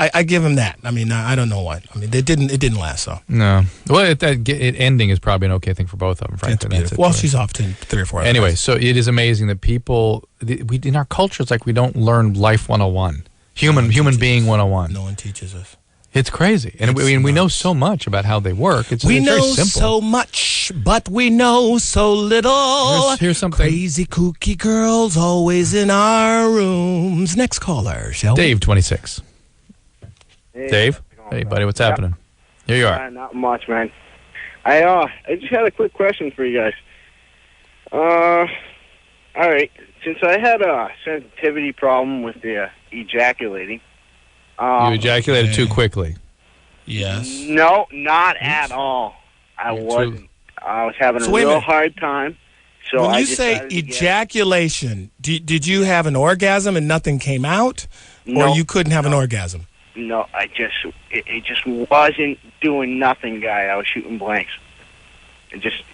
I give him that. I mean, I don't know what. I mean, it didn't last, so. No. Well, ending is probably an okay thing for both of them, frankly. That's well, she's off to 3 or 4 hours. Anyway, so it is amazing that people, in our culture, it's like we don't learn life 101. Human being 101. No one teaches us. It's crazy. And we know so much about how they work. It's very simple. So much, but we know so little. Here's something. Crazy, kooky girls always in our rooms. Next caller, shall we? Dave, 26. Hey, Dave? Hey, buddy, what's happening? Here you are. Not much, man. I just had a quick question for you guys. All right. Since I had a sensitivity problem with the ejaculating. You ejaculated too quickly. Yes. No, not at all. I wasn't. I was having a real hard time. So when you say ejaculation, did you have an orgasm and nothing came out? No, or you couldn't have an orgasm? No, it just wasn't doing nothing, guy. I was shooting blanks.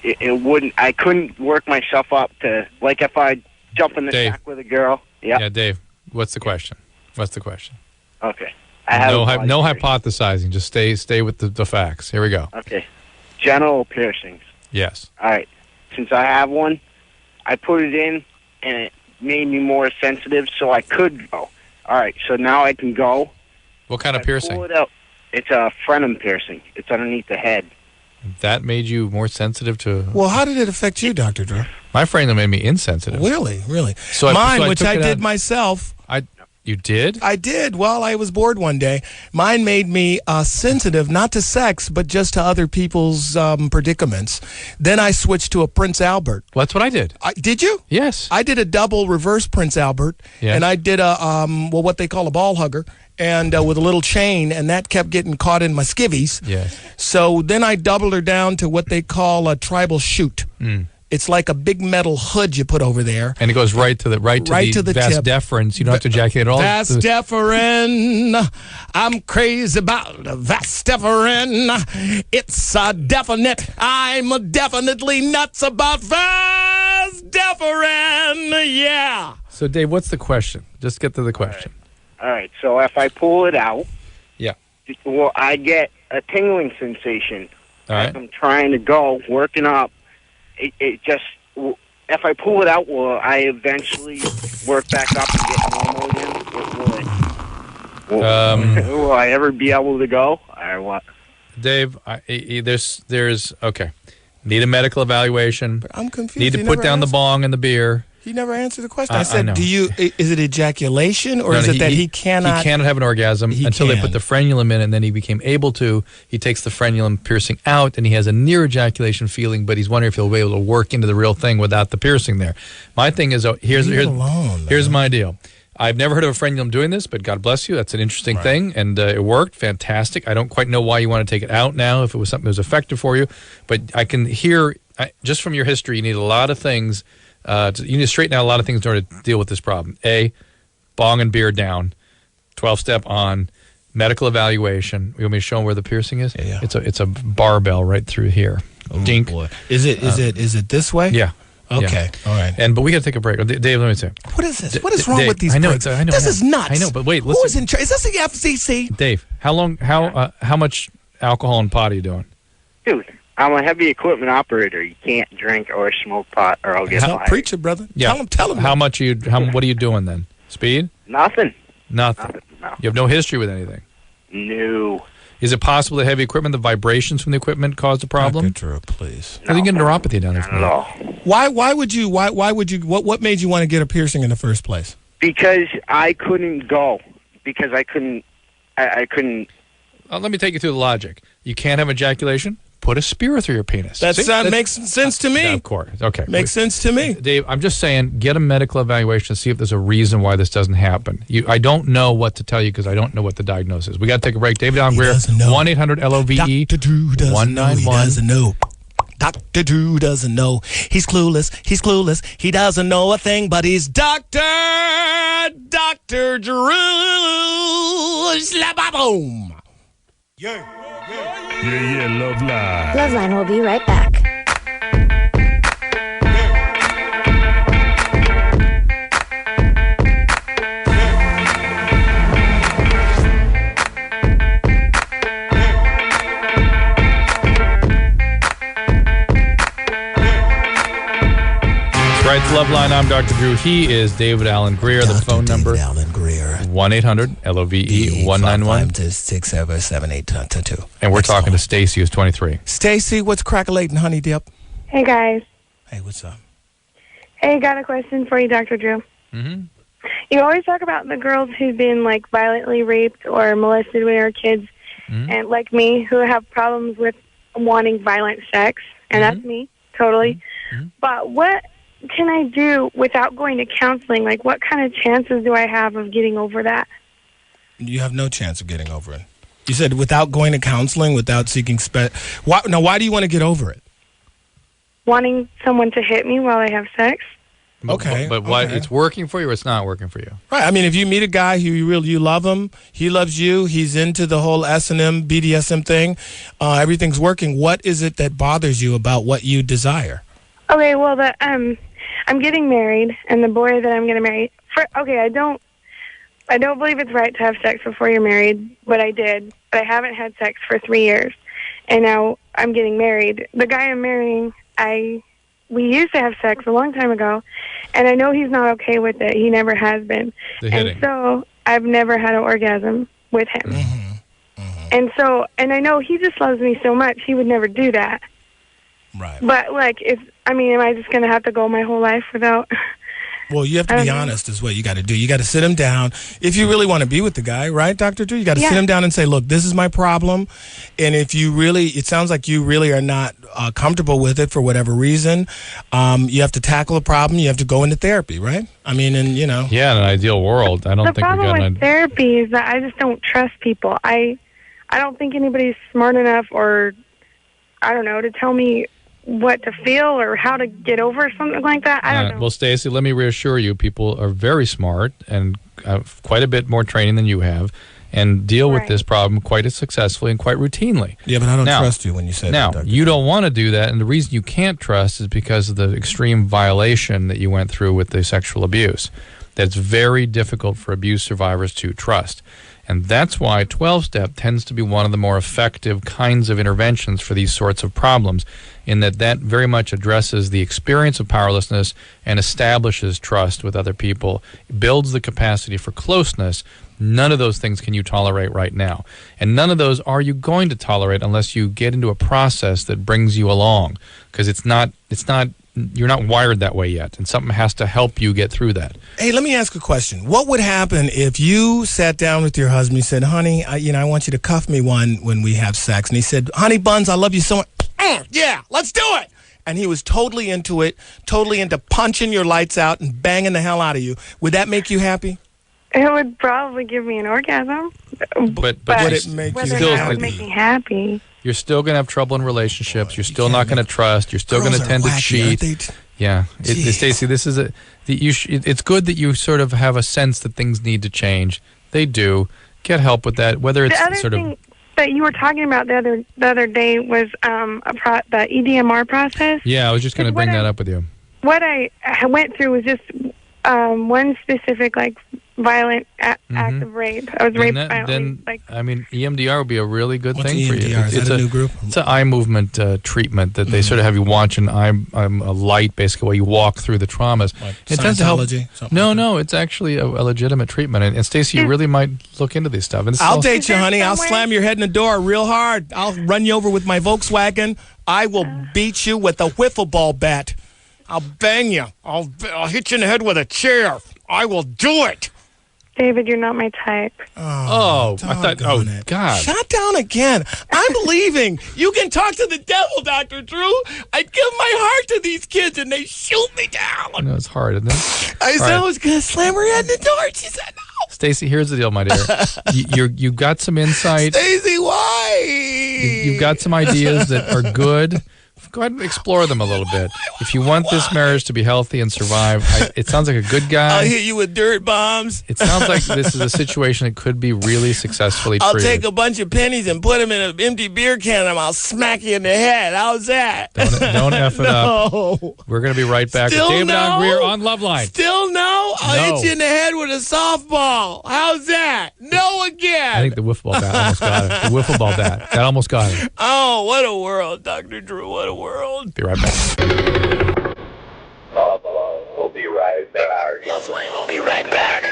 It wouldn't. I couldn't work myself up to, like, if I jump in the sack with a girl. Yeah. Yeah, Dave. What's the question? Okay. No hypothesizing. Just stay with the facts. Here we go. Okay. Genital piercings. Yes. All right. Since I have one, I put it in, and it made me more sensitive, so I could go. All right. So now I can go. What kind of piercing? Pull it out. It's a frenum piercing. It's underneath the head. That made you more sensitive to... Well, how did it affect you, Dr. Drew? My frenum made me insensitive. Really? So Mine, which I did myself. You did? I did. Well, I was bored one day. Mine made me sensitive, not to sex, but just to other people's predicaments. Then I switched to a Prince Albert. Well, that's what I did. Did you? Yes. I did a double reverse Prince Albert, and I did a what they call a ball hugger, and with a little chain, and that kept getting caught in my skivvies. Yes. So then I doubled her down to what they call a tribal shoot. It's like a big metal hood you put over there, and it goes right to the vas tip. deferens. You don't have to ejaculate at all. Vas deferens. I'm crazy about the vas deferens. It's a definite. I'm definitely nuts about vas deferens. Yeah. So, Dave, what's the question? Just get to the question. All right. So if I pull it out, well, I get a tingling sensation as I'm trying to go, working up. It just, if I pull it out, will I eventually work back up and get normal again? Will I ever be able to go, or what? Dave, there's okay. Need a medical evaluation. But I'm confused. Need to put down the bong and the beer. He never answered the question. I said, is it ejaculation, or is it that he cannot... He cannot have an orgasm until they put the frenulum in, and then he became able to. He takes the frenulum piercing out, and he has a near ejaculation feeling, but he's wondering if he'll be able to work into the real thing without the piercing there. My thing is, here's my deal. I've never heard of a frenulum doing this, but God bless you. That's an interesting thing, and it worked. Fantastic. I don't quite know why you want to take it out now, if it was something that was effective for you, but I can hear, just from your history, you need a lot of things. You need to straighten out a lot of things in order to deal with this problem. A, bong and beard down, 12-step on, medical evaluation. You want me to show them where the piercing is? Yeah. It's a barbell right through here. Oh, Dink. boy. Is it this way? Yeah. Okay. Yeah. All right. But we got to take a break. Dave, let me say. What is this? What is wrong Dave, with these I know, breaks? I know. This is nuts. I know, but wait, listen. Who is in charge? Is this the FCC? Dave, how much alcohol and pot are you doing? Dude, I'm a heavy equipment operator. You can't drink or smoke pot or I'll get fired. Preach it, brother. Yeah. Tell him. How much what are you doing then? Speed? Nothing. Nothing. No. You have no history with anything? No. Is it possible that heavy equipment, the vibrations from the equipment caused a problem? Dr. Drew, please. No. You get neuropathy down there. Not at all. Why would you, what made you want to get a piercing in the first place? Because I couldn't go. Because I couldn't. Let me take you through the logic. You can't have ejaculation? Put a spear through your penis. That makes sense to me. Yeah, of course. Okay. Makes sense to me. Dave, I'm just saying, get a medical evaluation to see if there's a reason why this doesn't happen. I don't know what to tell you because I don't know what the diagnosis is. We got to take a break. David Allen Grier, 1-800-LOVE. Dr. Drew doesn't 191. know. He doesn't know. Dr. Drew doesn't know. He's clueless. He's clueless. He doesn't know a thing, but he's Dr. Drew. Slap-a-boom. Yeah, LoveLine. LoveLine will be right back. Right, it's LoveLine. I'm Dr. Drew. He is David Allen Grier. The phone number, Allen Grier. 1-800-LOVE 191. 677-7822. And we're talking to Stacy, who's 23. Stacy, what's crackalating, honey dip? Hey, guys. Hey, what's up? Hey, got a question for you, Dr. Drew. Mm-hmm. You always talk about the girls who've been, like, violently raped or molested when they were kids, and like me, who have problems with wanting violent sex, and that's me, totally. But what can I do without going to counseling? Like, what kind of chances do I have of getting over that? You have no chance of getting over it. You said without going to counseling, without seeking why do you want to get over it? Wanting someone to hit me while I have sex. Okay. But why it's working for you or it's not working for you? Right. I mean, if you meet a guy who you love him, he loves you, he's into the whole S&M, BDSM thing, everything's working, what is it that bothers you about what you desire? Okay, well, I'm getting married, and the boy that I'm going to marry. I don't believe it's right to have sex before you're married, but I did. But I haven't had sex for 3 years, and now I'm getting married. The guy I'm marrying, we used to have sex a long time ago, and I know he's not okay with it. He never has been, and so I've never had an orgasm with him. And I know he just loves me so much, he would never do that. Right. But, like, am I just going to have to go my whole life without... Well, you have to be honest is what you got to do. You got to sit him down. If you really want to be with the guy, right, Dr. Drew? You got to sit him down and say, look, this is my problem. And if you really, it sounds like you really are not comfortable with it for whatever reason, you have to tackle a problem. You have to go into therapy, right? I mean, and, you know. Yeah, in an ideal world. I don't think we got The problem with therapy is that I just don't trust people. I don't think anybody's smart enough or, I don't know, to tell me what to feel or how to get over something like that. I don't know. Well, Stacy, let me reassure you, people are very smart and have quite a bit more training than you have and deal with this problem quite successfully and quite routinely. Yeah, but I don't trust you when you say that, Dr. You don't want to do that, and the reason you can't trust is because of the extreme violation that you went through with the sexual abuse. That's very difficult for abuse survivors to trust. And that's why 12-step tends to be one of the more effective kinds of interventions for these sorts of problems, in that very much addresses the experience of powerlessness and establishes trust with other people, builds the capacity for closeness. None of those things can you tolerate right now. And none of those are you going to tolerate unless you get into a process that brings you along, because you're not wired that way yet, and something has to help you get through that. Hey, let me ask a question. What would happen if you sat down with your husband, you said, honey, I want you to cuff me when we have sex, and he said, honey buns, I love you so much. Yeah, let's do it. And he was totally into it, totally into punching your lights out and banging the hell out of you. Would that make you happy? It would probably give me an orgasm. But would it make whether you or not it would happy? make me happy. You're still going to have trouble in relationships. You're still not going to trust. You're still going Girls to are tend to wacky, aren't cheat. they? Yeah, Jeez. Stacey, this is it's good that you sort of have a sense that things need to change. They do. Get help with that. Whether it's The other sort thing of that you were talking about the other day was the EDMR process. I was just going to bring that up with you. What I went through was just one specific violent act of rape. I was raped violently. I mean, EMDR would be a really good What's thing for you. EMDR? Is that a new group? It's an eye movement treatment that they sort of have you watch a light, basically, while you walk through the traumas. Like it tends to help. Scientology? No, it's actually a legitimate treatment. And Stacey, you really might look into this stuff. And I'll date you, honey. I'll slam your head in the door real hard. I'll run you over with my Volkswagen. I will beat you with a wiffle ball bat. I'll bang you. I'll hit you in the head with a chair. I will do it. David, you're not my type. I thought, God. Shut down again. I'm leaving. You can talk to the devil, Dr. Drew. I give my heart to these kids and they shoot me down. No, it's hard, isn't it? I said I was going to slam her head in the door. She said no. Stacey, here's the deal, my dear. You got some insight. Stacey, why? You've got some ideas that are good. Go ahead and explore them a little bit. If you want this marriage to be healthy and survive, it sounds like a good guy. I'll hit you with dirt bombs. It sounds like this is a situation that could be really successfully treated. I'll take a bunch of pennies and put them in an empty beer can and I'll smack you in the head. How's that? Don't F it up. We're going to be right back with David and Grier on LoveLine. Still no? I'll hit you in the head with a softball. How's that? No again. I think the wiffle ball bat almost got it. The wiffle ball bat. That almost got it. Oh, what a world, Dr. Drew. What a world. Be right back. We'll be right back. LoveLine will be right back.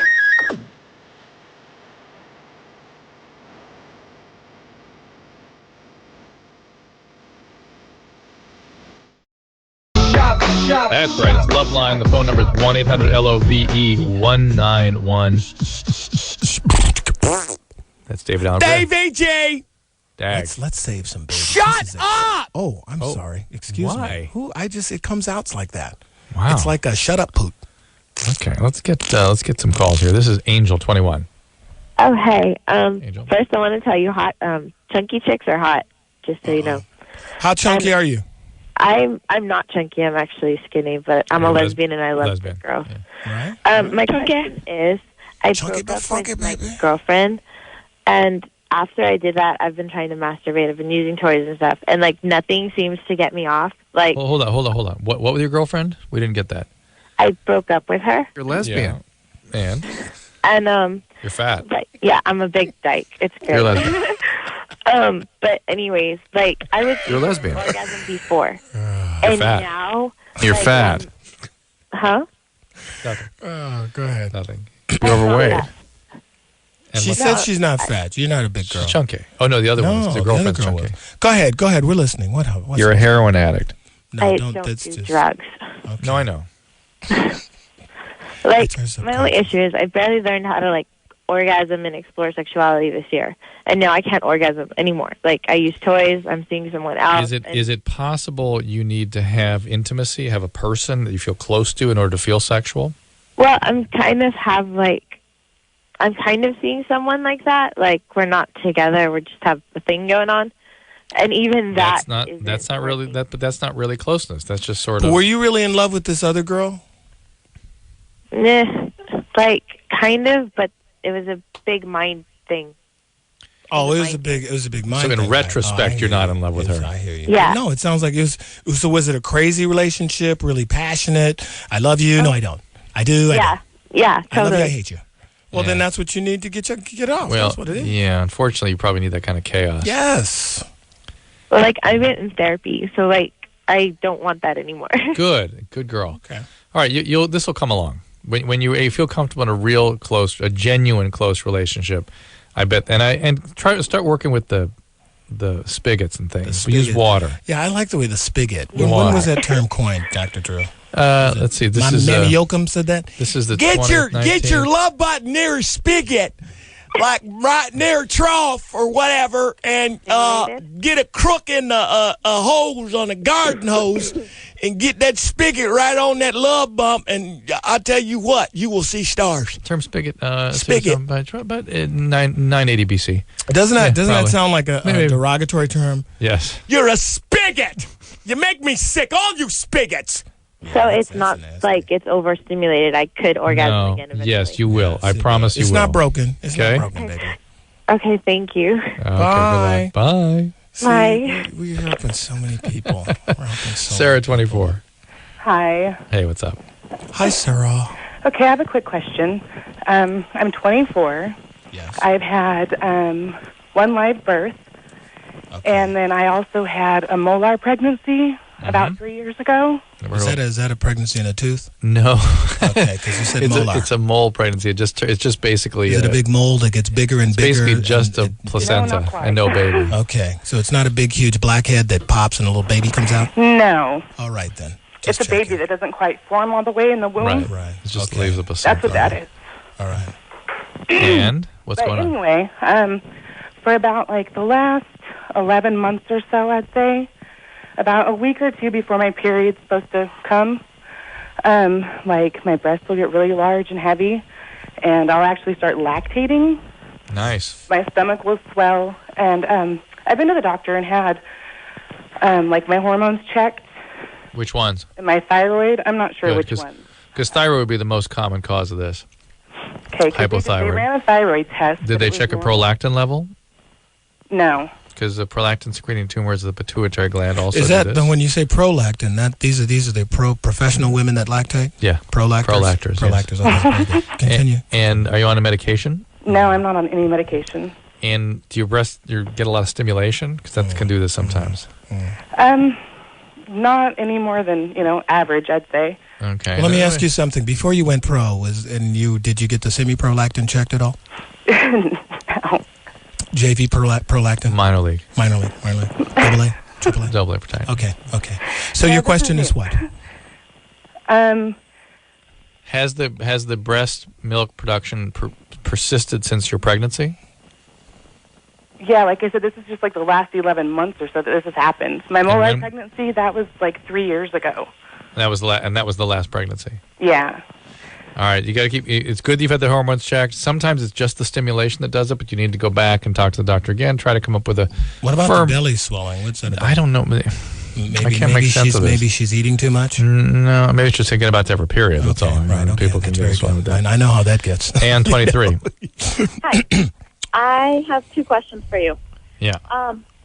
That's right. It's LoveLine. The phone number is 1-800-LOVE-191. That's David Allen. DaVinci! Dag. Let's save some babies. Shut up! Oh, I'm sorry. Excuse me. It comes out like that. Wow. It's like a shut up poot. Okay, let's get some calls here. This is Angel 21. Oh, hey. First, I want to tell you, chunky chicks are hot. Just so you know. How chunky are you? I'm not chunky. I'm actually skinny, but I'm a lesbian and I love big girls. Yeah. Right. My question is, I broke up with my girlfriend, and after I did that, I've been trying to masturbate. I've been using toys and stuff, and nothing seems to get me off. Well, hold on. What with your girlfriend? We didn't get that. I broke up with her. You're lesbian, and you're fat. Yeah, I'm a big dyke. It's great. You're lesbian. But anyways, I was You're lesbian. orgasm before, and fat. Now you're fat. Huh? Nothing. Oh, go ahead. Nothing. You're overweight. She said she's not fat. You're not a big girl. She's chunky. Oh no, the other one. The girlfriend's chunky. Go ahead. We're listening. What's You're a heroin addict. No, I don't do drugs. Okay. No, I know. My only issue is I barely learned how to orgasm and explore sexuality this year, and now I can't orgasm anymore. I use toys. I'm seeing someone else. Is it possible you need to have intimacy, have a person that you feel close to in order to feel sexual? Well, I'm kind of seeing someone like that. We're not together. We just have a thing going on. And even that's not really closeness. That's just sort of. Were you really in love with this other girl? Kind of, but it was a big mind thing. Oh, it was a big mind thing. So in retrospect, you're not in love with her. I hear you. Yeah. No, it sounds like it was. So was it a crazy relationship? Really passionate? I love you. No, I don't. I do. Yeah. Yeah. Totally. I love you. I hate you. Well, then that's what you need to get off. Well, that's what it is. Yeah. Unfortunately, you probably need that kind of chaos. Yes. Well, I went in therapy, so I don't want that anymore. Good girl. Okay. All right, this will come along when you feel comfortable in a genuine close relationship. I bet, and try to start working with the spigots and things. We use water. Yeah, I like the way the spigot. When was that term coined, Dr. Drew? Let's see. This is Manny Yoakum said that. This is the get your love button near a spigot, right near a trough or whatever, and get a crook in the hose on a garden hose, and get that spigot right on that love bump, and I'll tell you what, you will see stars. Term spigot. Spigot. But 980 BC. Doesn't that probably. sound like a derogatory term? Yes. You're a spigot. You make me sick, all you spigots. So it's not like it's overstimulated. I could orgasm again eventually. Yes, you will. I promise you will. It's not broken. It's okay? not broken, baby. Okay, thank you. Okay, bye. Bye. See, Bye. We're helping so many people. We're helping so Sarah, many 24. Hi. Hey, what's up? Hi, Sarah. Okay, I have a quick question. I'm 24. Yes. I've had one live birth, and then I also had a molar pregnancy about 3 years ago. Is that a pregnancy in a tooth? No. Okay, because you said molar. It's a mole pregnancy. It's just basically. Is it a big mole that gets bigger and bigger? It's basically just a placenta and no baby. Okay, so it's not a big, huge blackhead that pops and a little baby comes out? No. All right, then. It's a baby that doesn't quite form all the way in the womb. Right. It just leaves the placenta. That's what that is. All right. And what's But going on? anyway, for about like the last 11 months or so, I'd say, about a week or two before my period's supposed to come, like my breasts will get really large and heavy, and I'll actually start lactating. Nice. My stomach will swell, and I've been to the doctor and had like my hormones checked. Which ones? And my thyroid, I'm not sure Good, which one. Because thyroid would be the most common cause of this. Okay, 'cause they Hypothyroid. ran a thyroid test. Did they but it check a was normal. prolactin level? No. Because the prolactin secreting tumors of the pituitary gland also Is do that this. when you say prolactin? These are the professional women that lactate? Yeah. Prolactors. Prolactors. Prolactors. Okay, very good. Continue. And are you on a medication? No, I'm not on any medication. And do your breast get a lot of stimulation? Because that can do this sometimes. Not any more than, average, I'd say. Okay. Well, let me ask you something. Before you went pro, did you get the semi-prolactin checked at all? No. JV prolactin? Minor league. Minor league. Double A? Triple A? Double A protect. Okay. So your question is what? Has the breast milk production persisted since your pregnancy? Yeah, like I said, this is just like the last 11 months or so that this has happened. My molar pregnancy, that was like 3 years ago. That was the last pregnancy. Yeah. All right, you got to keep. It's good that you've had the hormones checked. Sometimes it's just the stimulation that does it, but you need to go back and talk to the doctor again. Try to come up with a. What about firm, the belly swelling? What's that about? I don't know. I can't make sense of this. Maybe she's eating too much. No, maybe it's just thinking about to have her period. That's all. Right. Okay. People can get swollen with that. I know how that gets. And 23. Hi. I have two questions for you. Yeah.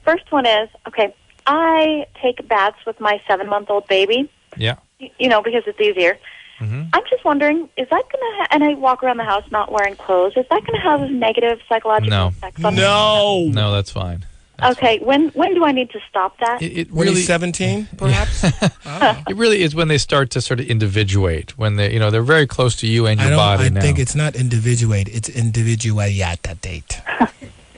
First one is, okay, I take baths with my 7-month-old baby. Yeah. Because it's easier. Mm-hmm. I'm just wondering, is that going to, and I walk around the house not wearing clothes, is that going to have negative psychological effects on me? No, that's fine. Okay, when do I need to stop that? When he's 17, perhaps? It really is when they start to sort of individuate, when they're very close to you and your body now. I think it's not individuate, it's individuatate.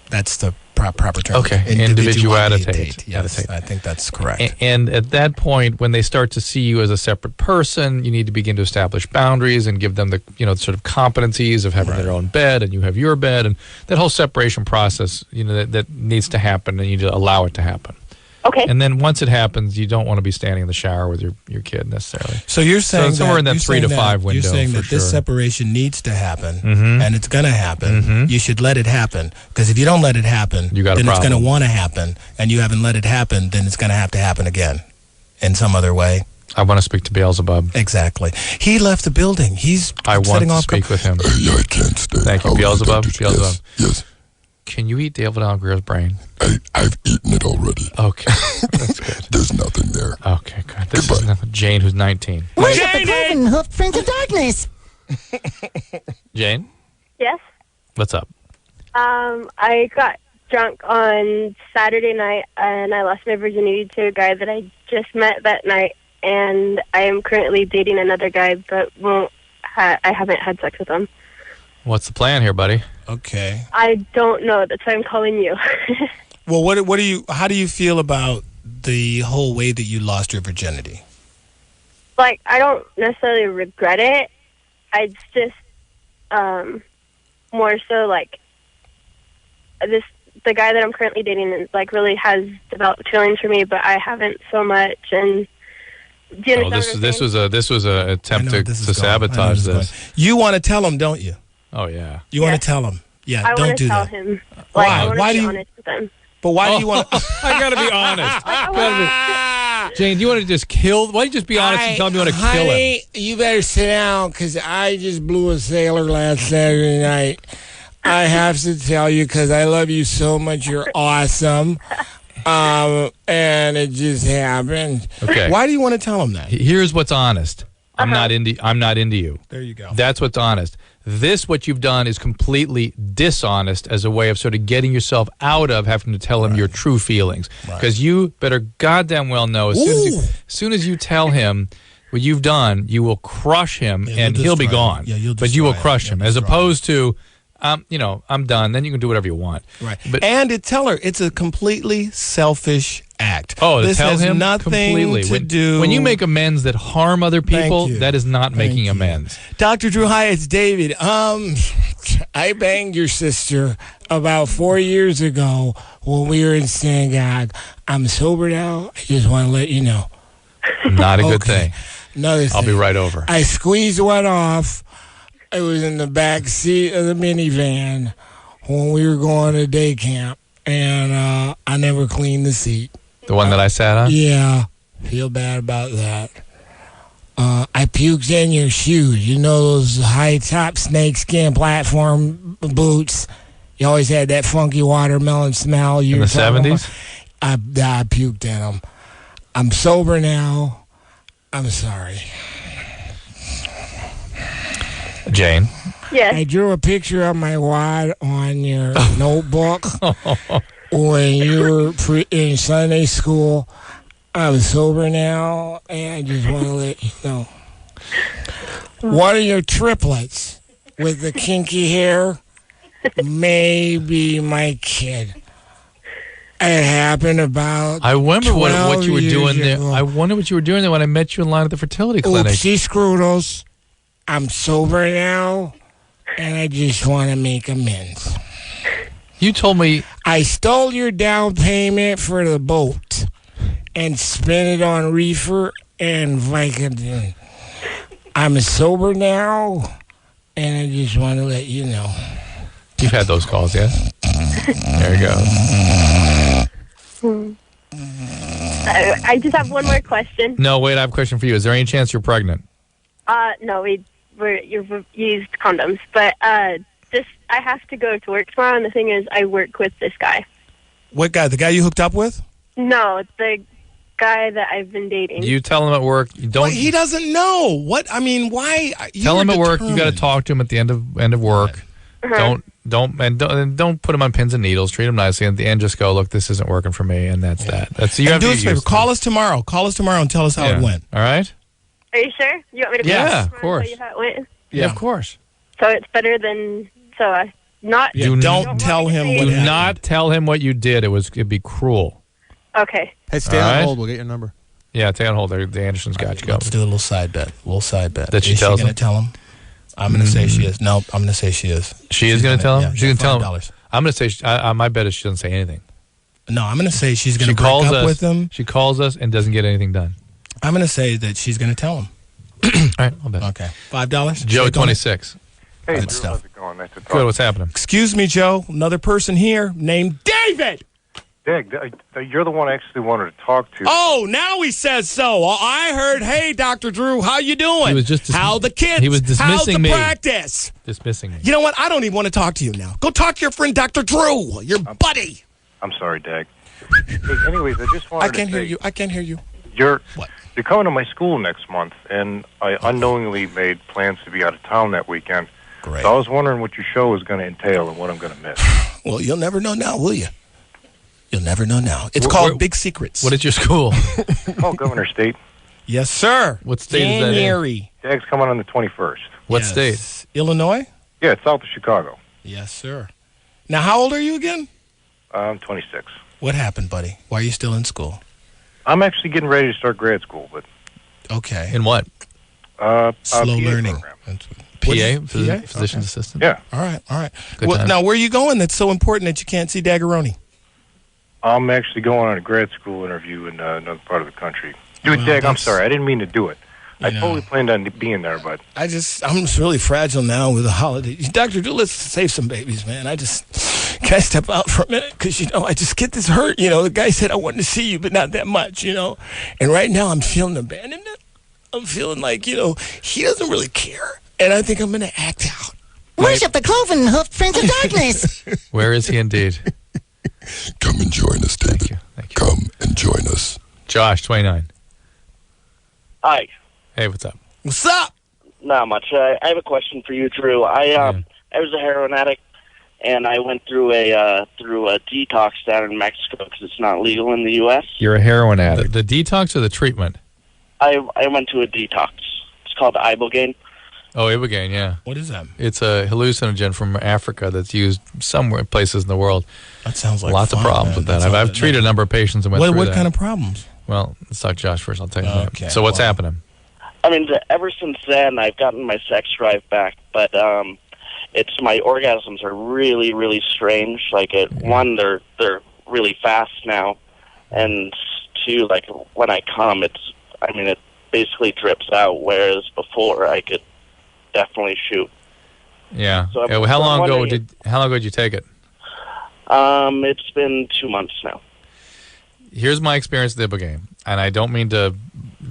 That's the proper term. Okay, individuatate. Yes, I think that's correct. And at that point, when they start to see you as a separate person, you need to begin to establish boundaries and give them the sort of competencies of having their own bed and you have your bed, and that whole separation process that needs to happen, and you need to allow it to happen. Okay. And then once it happens, you don't want to be standing in the shower with your kid necessarily. So you're saying somewhere in that 3 to 5 window. You're saying that for this sure. separation needs to happen, Mhm. and it's going to happen. Mhm. You should let it happen, because if you don't let it happen, You got a then it's going to problem. want to happen, and you haven't let it happen, then it's going to have to happen again in some other way. I want to speak to Beelzebub. Exactly. He left the building. He's I want setting to off. speak with him. Yeah, I can't stay. Thank you, I'll Beelzebub. let Beelzebub. Yes. Can you eat David Al Grier's brain? I've eaten it already. Okay, that's good. There's nothing there. Okay, good. This is Jane, who's 19. Worship the cloven hoofed prince of darkness. Jane, Yes. what's up? I got drunk on Saturday night, and I lost my virginity to a guy that I just met that night, and I am currently dating another guy, but I haven't had sex with him. What's the plan here, buddy? Okay. I don't know. That's why I'm calling you. Well, how do you feel about the whole way that you lost your virginity? Like, I don't necessarily regret it. It's just more so like the guy that I'm currently dating is like really has developed feelings for me, but I haven't so much, and Do you Oh, understand this was a attempt to sabotage this. You want to tell him, don't you? Oh yeah. You want to tell him? Yeah. I don't want do to tell that. him. Why? I want Why to do be you? honest with him. But why do you want? I gotta be honest. Jane, do you want to just kill? Why don't you just be honest and tell him you want to kill him? Honey, you better sit down because I just blew a sailor last Saturday night. I have to tell you because I love you so much. You're awesome. And it just happened. Okay. Why do you want to tell him that? Here's what's honest. I'm not into you. There you go. That's what's honest. This, what you've done, is completely dishonest as a way of sort of getting yourself out of having to tell him your true feelings. Because you better goddamn well know, as soon as you tell him what you've done, you will crush him and he'll be gone. Yeah, but you will crush him, as opposed to, I'm done. Then you can do whatever you want. Right. But tell her it's a completely selfish act. Oh, this tell has him nothing completely. to do. When you make amends that harm other people, you. that is not making amends. Dr. Drew, hi, it's David. I banged your sister about 4 years ago when we were in synagogue. I'm sober now. I just want to let you know. Not a good thing. Another thing. I'll be right over. I squeezed one off. It was in the back seat of the minivan when we were going to day camp, and I never cleaned the seat. The one that I sat on? Yeah. Feel bad about that. I puked in your shoes. You know those high-top snakeskin platform boots? You always had that funky watermelon smell. In the 70s? I puked in them. I'm sober now. I'm sorry. Jane? Yes. I drew a picture of my wad on your notebook when you were in Sunday school. I'm sober now, and I just want to let you know. One of your triplets with the kinky hair may be my kid. It happened about I wonder what 12 you were doing years there. ago. I wonder what you were doing there when I met you in line at the fertility clinic. Oopsie scroodles. I'm sober now, and I just want to make amends. You told me I stole your down payment for the boat and spent it on reefer and Vicodin. I'm sober now, and I just want to let you know. You've had those calls, yeah? There you go. I just have one more question. No, wait, I have a question for you. Is there any chance you're pregnant? No, you've used condoms, but I have to go to work tomorrow, and the thing is, I work with this guy. What guy? The guy you hooked up with? No, the guy that I've been dating. You tell him at work. You don't. Well, he doesn't know. What? I mean, why? Tell him at work. You got to talk to him at the end of work. Uh-huh. Don't put him on pins and needles. Treat him nicely. And at the end, just go, look, this isn't working for me, and that's that. That's you have do to us a favor. Call us tomorrow. Call us tomorrow and tell us how it went. All right. Are you sure? You want me to call Yeah, you of tomorrow course. and tell you how it went? Yeah, of course. So it's better than not. Don't tell him what Do happened. not tell him what you did. It'd be cruel. Okay. Hey, stay All on right. hold. We'll get your number. Yeah, stay on hold. The Andersons got you Let's covered. do a little side bet. That she tells going him? to tell him? I'm going to say she is. No, I'm going to say she is. She's going to tell him? Yeah, She's going to tell him? $5. I'm going to say, my bet is she doesn't say anything. No, I'm going to say she's going She to break calls up us with him. She calls us and doesn't get anything done. I'm going to say that she's going to tell him. All right, I'll bet. Okay. $5? Joe, Shake on it. 26. Hey, Good Drew, stuff. how's it going? Nice to talk. Good, what's happening? Excuse me, Joe. Another person here named David. Dig, you're the one I actually wanted to talk to. Oh, now he says so. I heard, hey, Dr. Drew, how you doing? He was just how the kids? he was dismissing How's the me. practice? Dismissing me. You know what? I don't even want to talk to you now. Go talk to your friend Dr. Drew, your buddy. I'm sorry, Dag. Hey, anyways, I just wanted I can't to hear say, you. I can't hear you. You're What? You're coming to my school next month, and I unknowingly made plans to be out of town that weekend. Great. So I was wondering what your show is going to entail and what I'm going to miss. Well, you'll never know now, will you? You'll never know now. It's called Big Secrets. What is your school? Oh, Governor State. Yes, sir. What state is that in? January. Dag's coming on the 21st. What Yes. state? Illinois? Yeah, it's south of Chicago. Yes, sir. Now, how old are you again? I'm 26. What happened, buddy? Why are you still in school? I'm actually getting ready to start grad school, but Okay. In what? a Slow PA learning. program. PA? PA? Physician's assistant? Yeah. All right, all right. Good Well, times. now, where are you going that's so important that you can't see Dagaroni? I'm actually going on a grad school interview in another part of the country. Dude, Dick, I'm sorry. I didn't mean to do it. I totally planned on being there, but... I'm just really fragile now with the holidays. Dr. Drew, let's save some babies, man. Can I step out for a minute? Because, I just get this hurt. The guy said, I wanted to see you, but not that much, And right now I'm feeling abandonment. I'm feeling like, he doesn't really care. And I think I'm going to act out. Worship the cloven hoof prince of darkness. Where is he indeed? Come and join us, David. Thank you. Come and join us. Josh, 29. Hi. Hey, what's up? What's up? Not much. I have a question for you, Drew. I was a heroin addict, and I went through a detox down in Mexico because it's not legal in the U.S. You're a heroin addict. The detox or the treatment? I went to a detox. It's called Ibogaine. Oh, Ibogaine, yeah. What is that? It's a hallucinogen from Africa that's used somewhere places in the world. That sounds like lots fun, of problems man. with that. I've treated a number of patients and went through that. What kind of problems? Well, let's talk to Josh first. I'll tell you that. So what's happening? I mean, ever since then, I've gotten my sex drive back, but it's my orgasms are really, really strange. Like, one, they're really fast now, and two, like when I come, it basically drips out. Whereas before, I could definitely shoot. Yeah. So how long ago did you take it? It's been 2 months now. Here's my experience with Ibogaine, and I don't mean to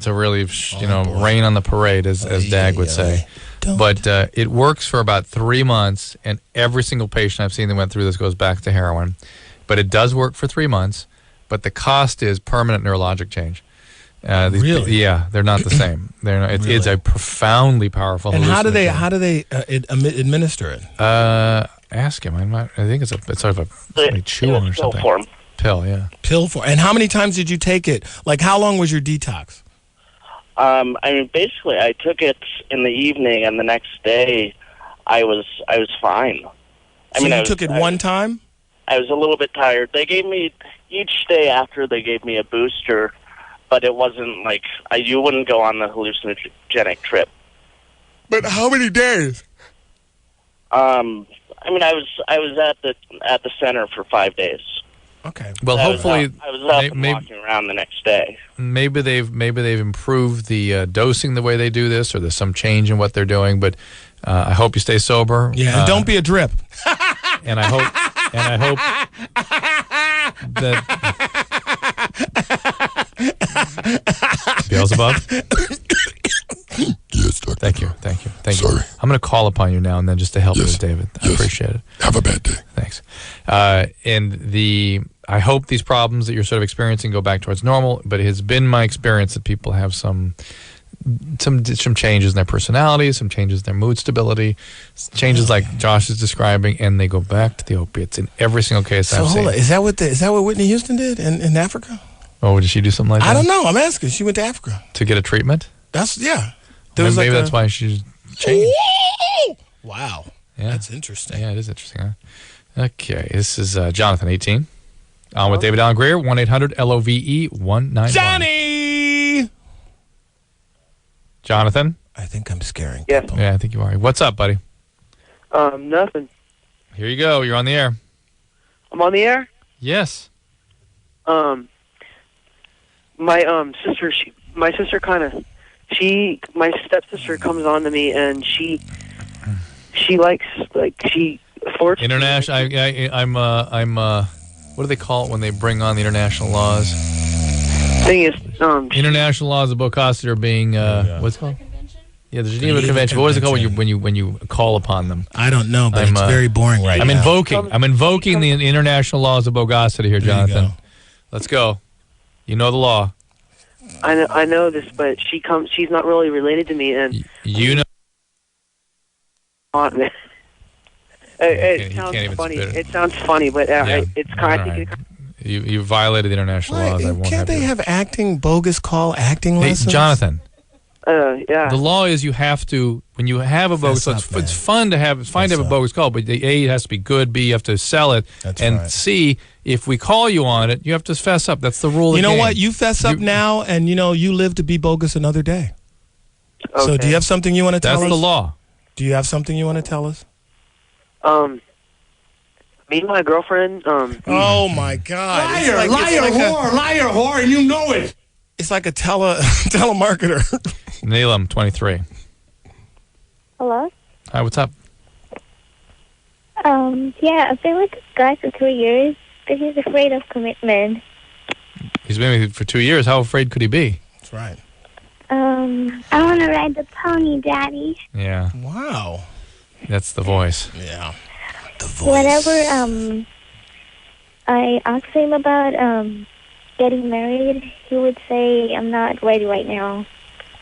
really, rain on the parade, as Dag would say. But it works for about 3 months, and every single patient I've seen that went through this goes back to heroin. But it does work for 3 months, but the cost is permanent neurologic change. Really? Yeah, they're not the same. They're not, it's a profoundly powerful. And how do they administer it? Ask him. I think it's sort of a chew on or something. Form. Pill, yeah. Pill form. And how many times did you take it? Like, how long was your detox? Basically, I took it in the evening, and the next day, I was fine. You took it one time? I was a little bit tired. They gave me each day after they gave me a booster, but it wasn't like you wouldn't go on the hallucinogenic trip. But how many days? I was at the center for 5 days. Okay. Well, hopefully I was up and walking around the next day. Maybe they've improved the dosing the way they do this, or there's some change in what they're doing. But I hope you stay sober. Yeah, and don't be a drip. And I hope that Beelzebub. Yes, Doctor. Thank you. Sorry. I'm going to call upon you now and then just to help you, David. I appreciate it. Have a bad day. Thanks. I hope these problems that you're sort of experiencing go back towards normal, but it has been my experience that people have some changes in their personality, some changes in their mood stability, changes like Josh is describing, and they go back to the opiates in every single case I've seen. Hold on. Is that what Whitney Houston did in Africa? Oh, did she do something like that? I don't know. I'm asking. She went to Africa. To get a treatment? Maybe that's why she's changed. Wow. Yeah. That's interesting. Yeah, it is interesting, huh? Okay, this is Jonathan, 18. On with David Allen Grier, 1-800-LOVE-191. Johnny! Jonathan? I think I'm scaring people. Yeah, I think you are. What's up, buddy? Nothing. Here you go. You're on the air. I'm on the air? Yes. My sister kind of... my stepsister comes on to me, and she likes, she forces... International... I'm what do they call it when they bring on the international laws? Thing is, international laws of Bocassi are being, what's it called? Yeah, the Geneva Convention. What is it called when you call upon them? I don't know, but it's very boring right now. I'm invoking the international laws of Bocassi here, Jonathan. Let's go. You know the law. I know this, but she's not really related to me, and you know. It sounds funny. It sounds funny, but it's kind of. You violated the international laws. Can't they have bogus call acting lessons? Jonathan. Yeah. The law is you have to, when you have a bogus call, it's fun to have a bogus call, but A, it has to be good, B, you have to sell it, C, if we call you on it, you have to fess up. That's the rule of the game. You know what? You fess up now, and you live to be bogus another day. Okay. So do you have something you want to tell us? That's the law. Do you have something you want to tell us? Me and my girlfriend. Oh my God! Liar, liar, whore, and you know it. It's like a telemarketer. Neelam, 23. Hello? Hi, what's up? Yeah, I've been with this guy for 2 years, but he's afraid of commitment. He's been with you for 2 years. How afraid could he be? That's right. I want to ride the pony, Daddy. Yeah. Wow. That's the voice. Yeah. Whenever I asked him about getting married, he would say, I'm not ready right now.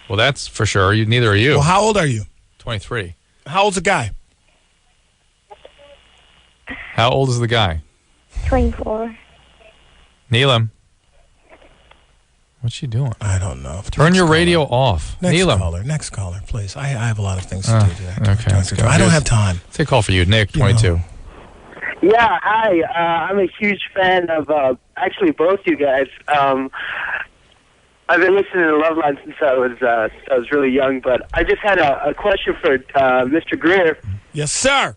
Well, that's for sure. Neither are you. Well, how old are you? 23. How old's the guy? How old is the guy? 24. Neelam. What's she doing? I don't know. Turn your radio off. Neelam. Next caller, please. I have a lot of things to do today. Okay, let's go. I don't have time. Take a call for you. Nick, 22. Yeah, hi. I'm a huge fan of actually both you guys. I've been listening to LoveLine since I was really young, but I just had a question for Mr. Grier. Yes, sir.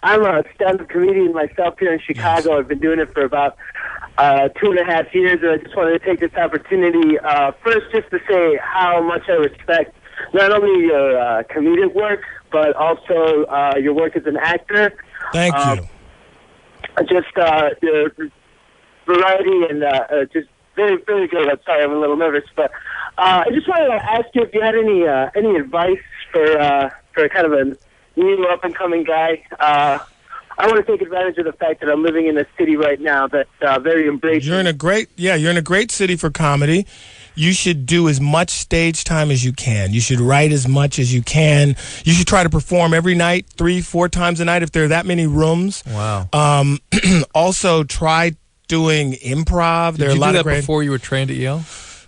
I'm a stand-up comedian myself here in Chicago. Yes. I've been doing it for about 2.5 years, and I just wanted to take this opportunity first just to say how much I respect not only your comedic work, but also your work as an actor. Thank you. Just your variety and just very, very good. I'm sorry, I'm a little nervous, but I just wanted to ask you if you had any advice for kind of a new up-and-coming guy. I want to take advantage of the fact that I'm living in a city right now that's very embracing. You're in a great city for comedy. You should do as much stage time as you can. You should write as much as you can. You should try to perform every night, 3-4 times a night if there are that many rooms. Wow. Also, try doing improv. Did you do that before you were trained at Yale?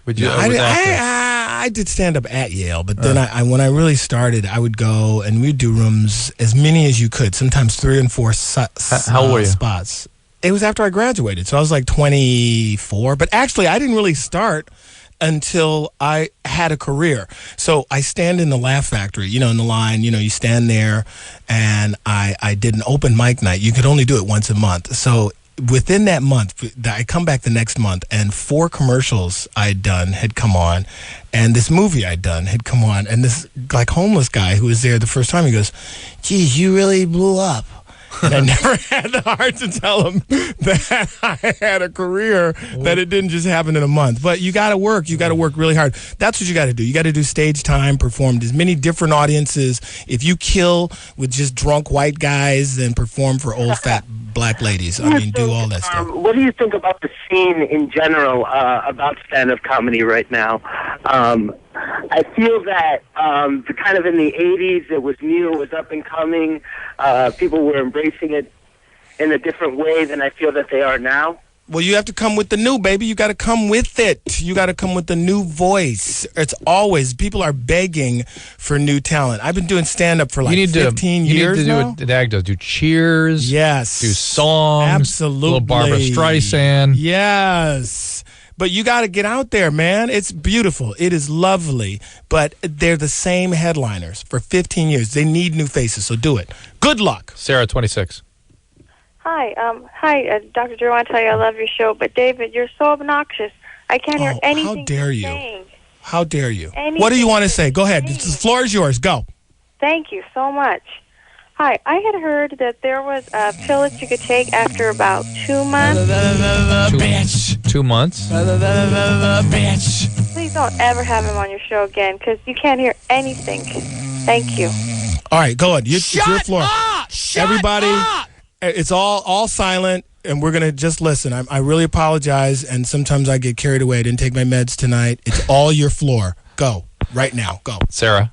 Would you? I did stand up at Yale, but then when I really started, I would go and we'd do rooms as many as you could. Sometimes 3 and 4 How old were you? spots. It was after I graduated, so I was like 24. But actually, I didn't really start until I had a career. So I stand in the Laugh Factory, in the line, you stand there, and I did an open mic night. You could only do it once a month. So within that month, I come back the next month, and 4 commercials I'd done had come on, and this movie I'd done had come on, and this homeless guy who was there the first time, he goes, geez, you really blew up. And I never had the heart to tell him that I had a career, that it didn't just happen in a month. But you got to work. You got to work really hard. That's what you got to do. You got to do stage time, perform to as many different audiences. If you kill with just drunk white guys, then perform for old fat black ladies. I mean, do all that stuff. What do you think about the scene in general about stand-up comedy right now? I feel that kind of in the 80s, it was new, it was up and coming. People were embracing it in a different way than I feel that they are now. Well, you have to come with the new, baby. You got to come with it. You got to come with the new voice. It's always, people are begging for new talent. I've been doing stand-up for 15 years You need to now. do what Dag does. Do cheers. Yes. Do songs. Absolutely. A little Barbara Streisand. Yes. But you got to get out there, man. It's beautiful. It is lovely. But they're the same headliners for 15 years. They need new faces, so do it. Good luck. Sarah, 26. Hi, Dr. Drew, I want to tell you I love your show, but David, you're so obnoxious. I can't hear anything how dare you're you? saying. How dare you? Anything What do you want to say? Go ahead. The floor is yours. Go. Thank you so much. Hi, I had heard that there was a pill that you could take after about 2 months. 2 months? Please don't ever have him on your show again, because you can't hear anything. Thank you. All right, go ahead. It's your floor. Everybody, it's all silent, and we're going to just listen. I really apologize, and sometimes I get carried away. I didn't take my meds tonight. It's all your floor. Go. Right now. Go. Sarah.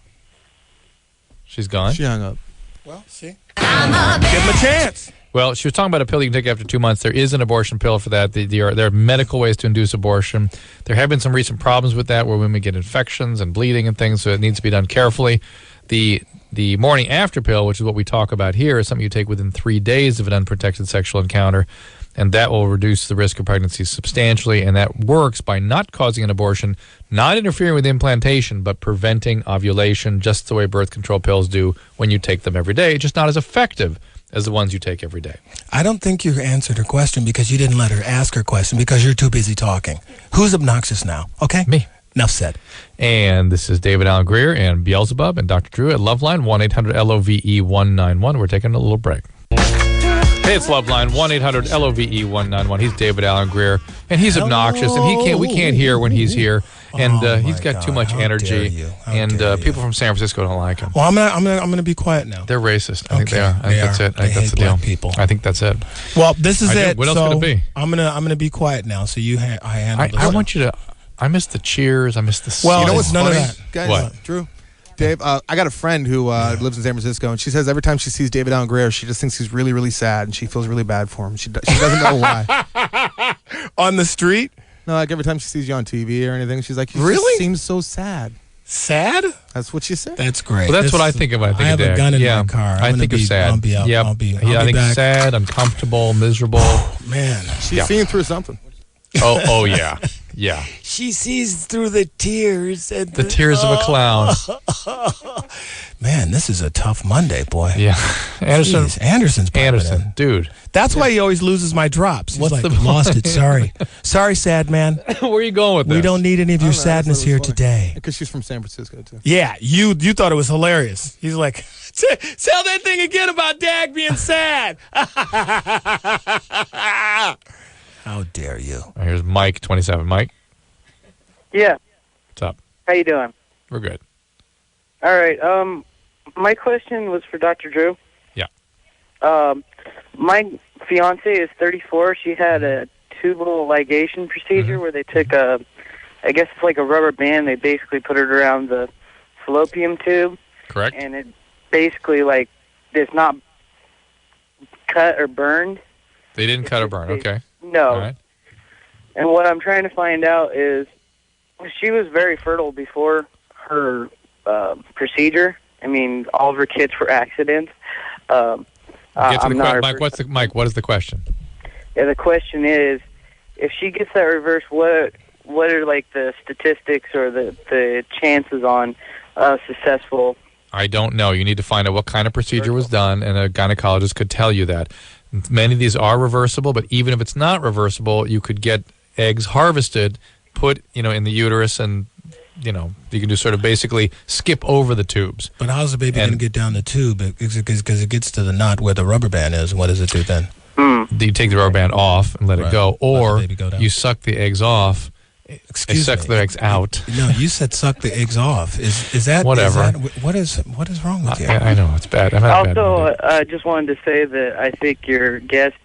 She's gone. She hung up. Well, see. Give him a chance. Well, she was talking about a pill you can take after 2 months. There is an abortion pill for that. There are medical ways to induce abortion. There have been some recent problems with that where women get infections and bleeding and things, so it needs to be done carefully. The morning after pill, which is what we talk about here, is something you take within 3 days of an unprotected sexual encounter, and that will reduce the risk of pregnancy substantially, and that works by not causing an abortion, not interfering with implantation, but preventing ovulation, just the way birth control pills do when you take them every day, just not as effective as the ones you take every day. I don't think you answered her question because you didn't let her ask her question because you're too busy talking. Who's obnoxious now? Okay? Me. Enough said. And this is David Allen Grier and Beelzebub and Dr. Drew at LoveLine, 1-800-LOVE-191. We're taking a little break. Hey, it's LoveLine, 1-800-LOVE-191. He's David Allen Greer, and he's obnoxious, and we can't hear when he's here, and he's got too much energy, and people from San Francisco don't like him. Well, I'm gonna be quiet now. They're racist. I think they are. I think that's it. I think that's the deal. People. I think that's it. Well, this is it. What else could it be? I'm gonna be quiet now. So you handle. I want you to. I miss the cheers. I miss the. Well, you know what's none funny, of that. guys? What? Dave, I got a friend who lives in San Francisco, and she says every time she sees David Allen Greer, she just thinks he's really, really sad, and she feels really bad for him. She doesn't know why. On the street? No, like every time she sees you on TV or anything, she's like, really? Just seems so sad. Sad? That's what she said. That's great. Well, that's what I think of when I think I of have Dag. a gun in my car. I think of sad. I'll be out. Yep. I'll be I think back. sad, uncomfortable, miserable. Man. She's seeing through something. Oh yeah. Yeah. She sees through the tears. And the tears of a clown. Man, this is a tough Monday, boy. Yeah. Anderson's Anderson, dude. That's why he always loses my drops. He's What's like, the lost it. Sorry. Sorry, sad man. Where are you going with this? We don't need any of your sadness here today. Because she's from San Francisco, too. Yeah, you thought it was hilarious. He's like, tell that thing again about Dag being sad. How dare you? Here's Mike, 27. Mike? Yeah. What's up? How you doing? We're good. All right. My question was for Dr. Drew. Yeah. My fiance is 34. She had a tubal ligation procedure where they took I guess it's like a rubber band. They basically put it around the fallopian tube. Correct. And it basically, like, it's not cut or burned. They didn't cut or burn. Okay. No. All right. And what I'm trying to find out is she was very fertile before her procedure. I mean, all of her kids were accidents. Get to I'm the not Mike, what is the question? Yeah, the question is, if she gets that reverse, what are like the statistics or the chances on successful? I don't know. You need to find out what kind of procedure was done, and a gynecologist could tell you that. Many of these are reversible, but even if it's not reversible, you could get eggs harvested, put in the uterus, and you can do sort of basically skip over the tubes. But how's the baby going to get down the tube? Because it gets to the knot where the rubber band is. What does it do then? You take the rubber band off and let it go, or you suck the eggs off. Suck the eggs out. No, you said suck the eggs off. Is that whatever? What is wrong with you? I know it's bad. Also, I just wanted to say that I think your guest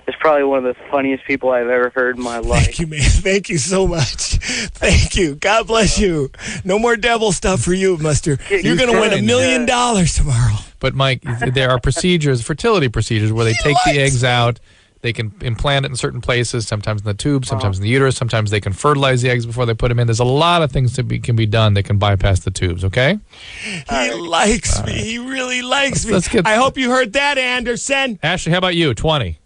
is probably one of the funniest people I've ever heard in my life. Thank you, man. Thank you so much. Thank you. God bless you. No more devil stuff for you, Mister. You're going to win $1 million tomorrow. But Mike, there are procedures, fertility procedures, where they take the eggs out. They can implant it in certain places, sometimes in the tube, sometimes in the uterus. Sometimes they can fertilize the eggs before they put them in. There's a lot of things that can be done that can bypass the tubes, okay? He likes me. He really likes me. I hope you heard that, Anderson. Ashley, how about you? 20.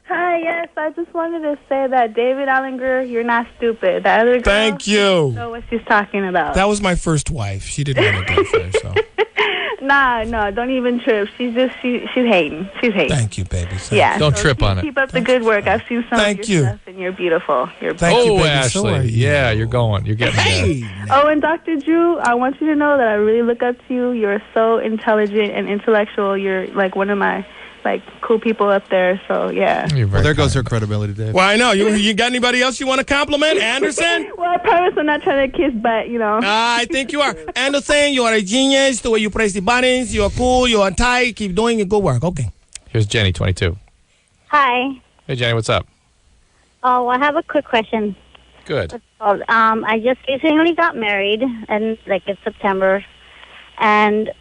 Hi, yes, I just wanted to say that David Allen Greer, you're not stupid. That other girl, thank you. Know what she's talking about. That was my first wife. She didn't want to go first, so. No, don't even trip. She's hating. She's hating. Thank you, baby. Yeah. Don't trip on it. Keep up the good work. I've seen some of your stuff, and you're beautiful. Thank you, baby. Ashley. So yeah, you're getting there. Oh, and Dr. Drew, I want you to know that I really look up to you. You're so intelligent and intellectual. You're like one of my cool people up there. So yeah. Well, there goes her credibility, Dave. Well, I know. You got anybody else you want to compliment, Anderson? Well, I promise I'm not trying to kiss butt, I think you are. Anderson, you are a genius. The way you press the buttons, you are cool, you are tight. Keep doing your good work. Okay. Here's Jenny, 22. Hi. Hey, Jenny, what's up? Oh, I have a quick question. Good. I just recently got married, and in September, and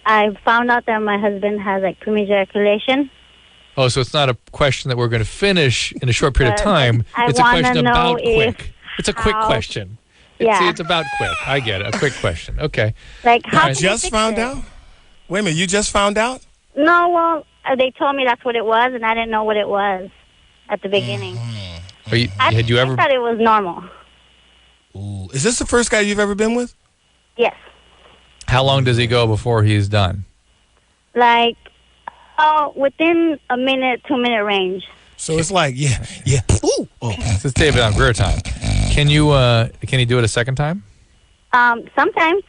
I found out that my husband has premature ejaculation. Oh, so it's not a question that we're going to finish in a short period of time. It's a question about quick. It's a quick question. It's about quick. I get it. A quick question. Okay. How you just found out? Wait a minute. You just found out? No, well, they told me that's what it was, and I didn't know what it was at the beginning. Had you ever? I thought it was normal. Ooh. Is this the first guy you've ever been with? Yes. How long does he go before he's done? Oh, within a minute, 2-minute range. So it's like, yeah. Ooh. Oh. This is David on Grier time. Can you do it a second time? Sometimes.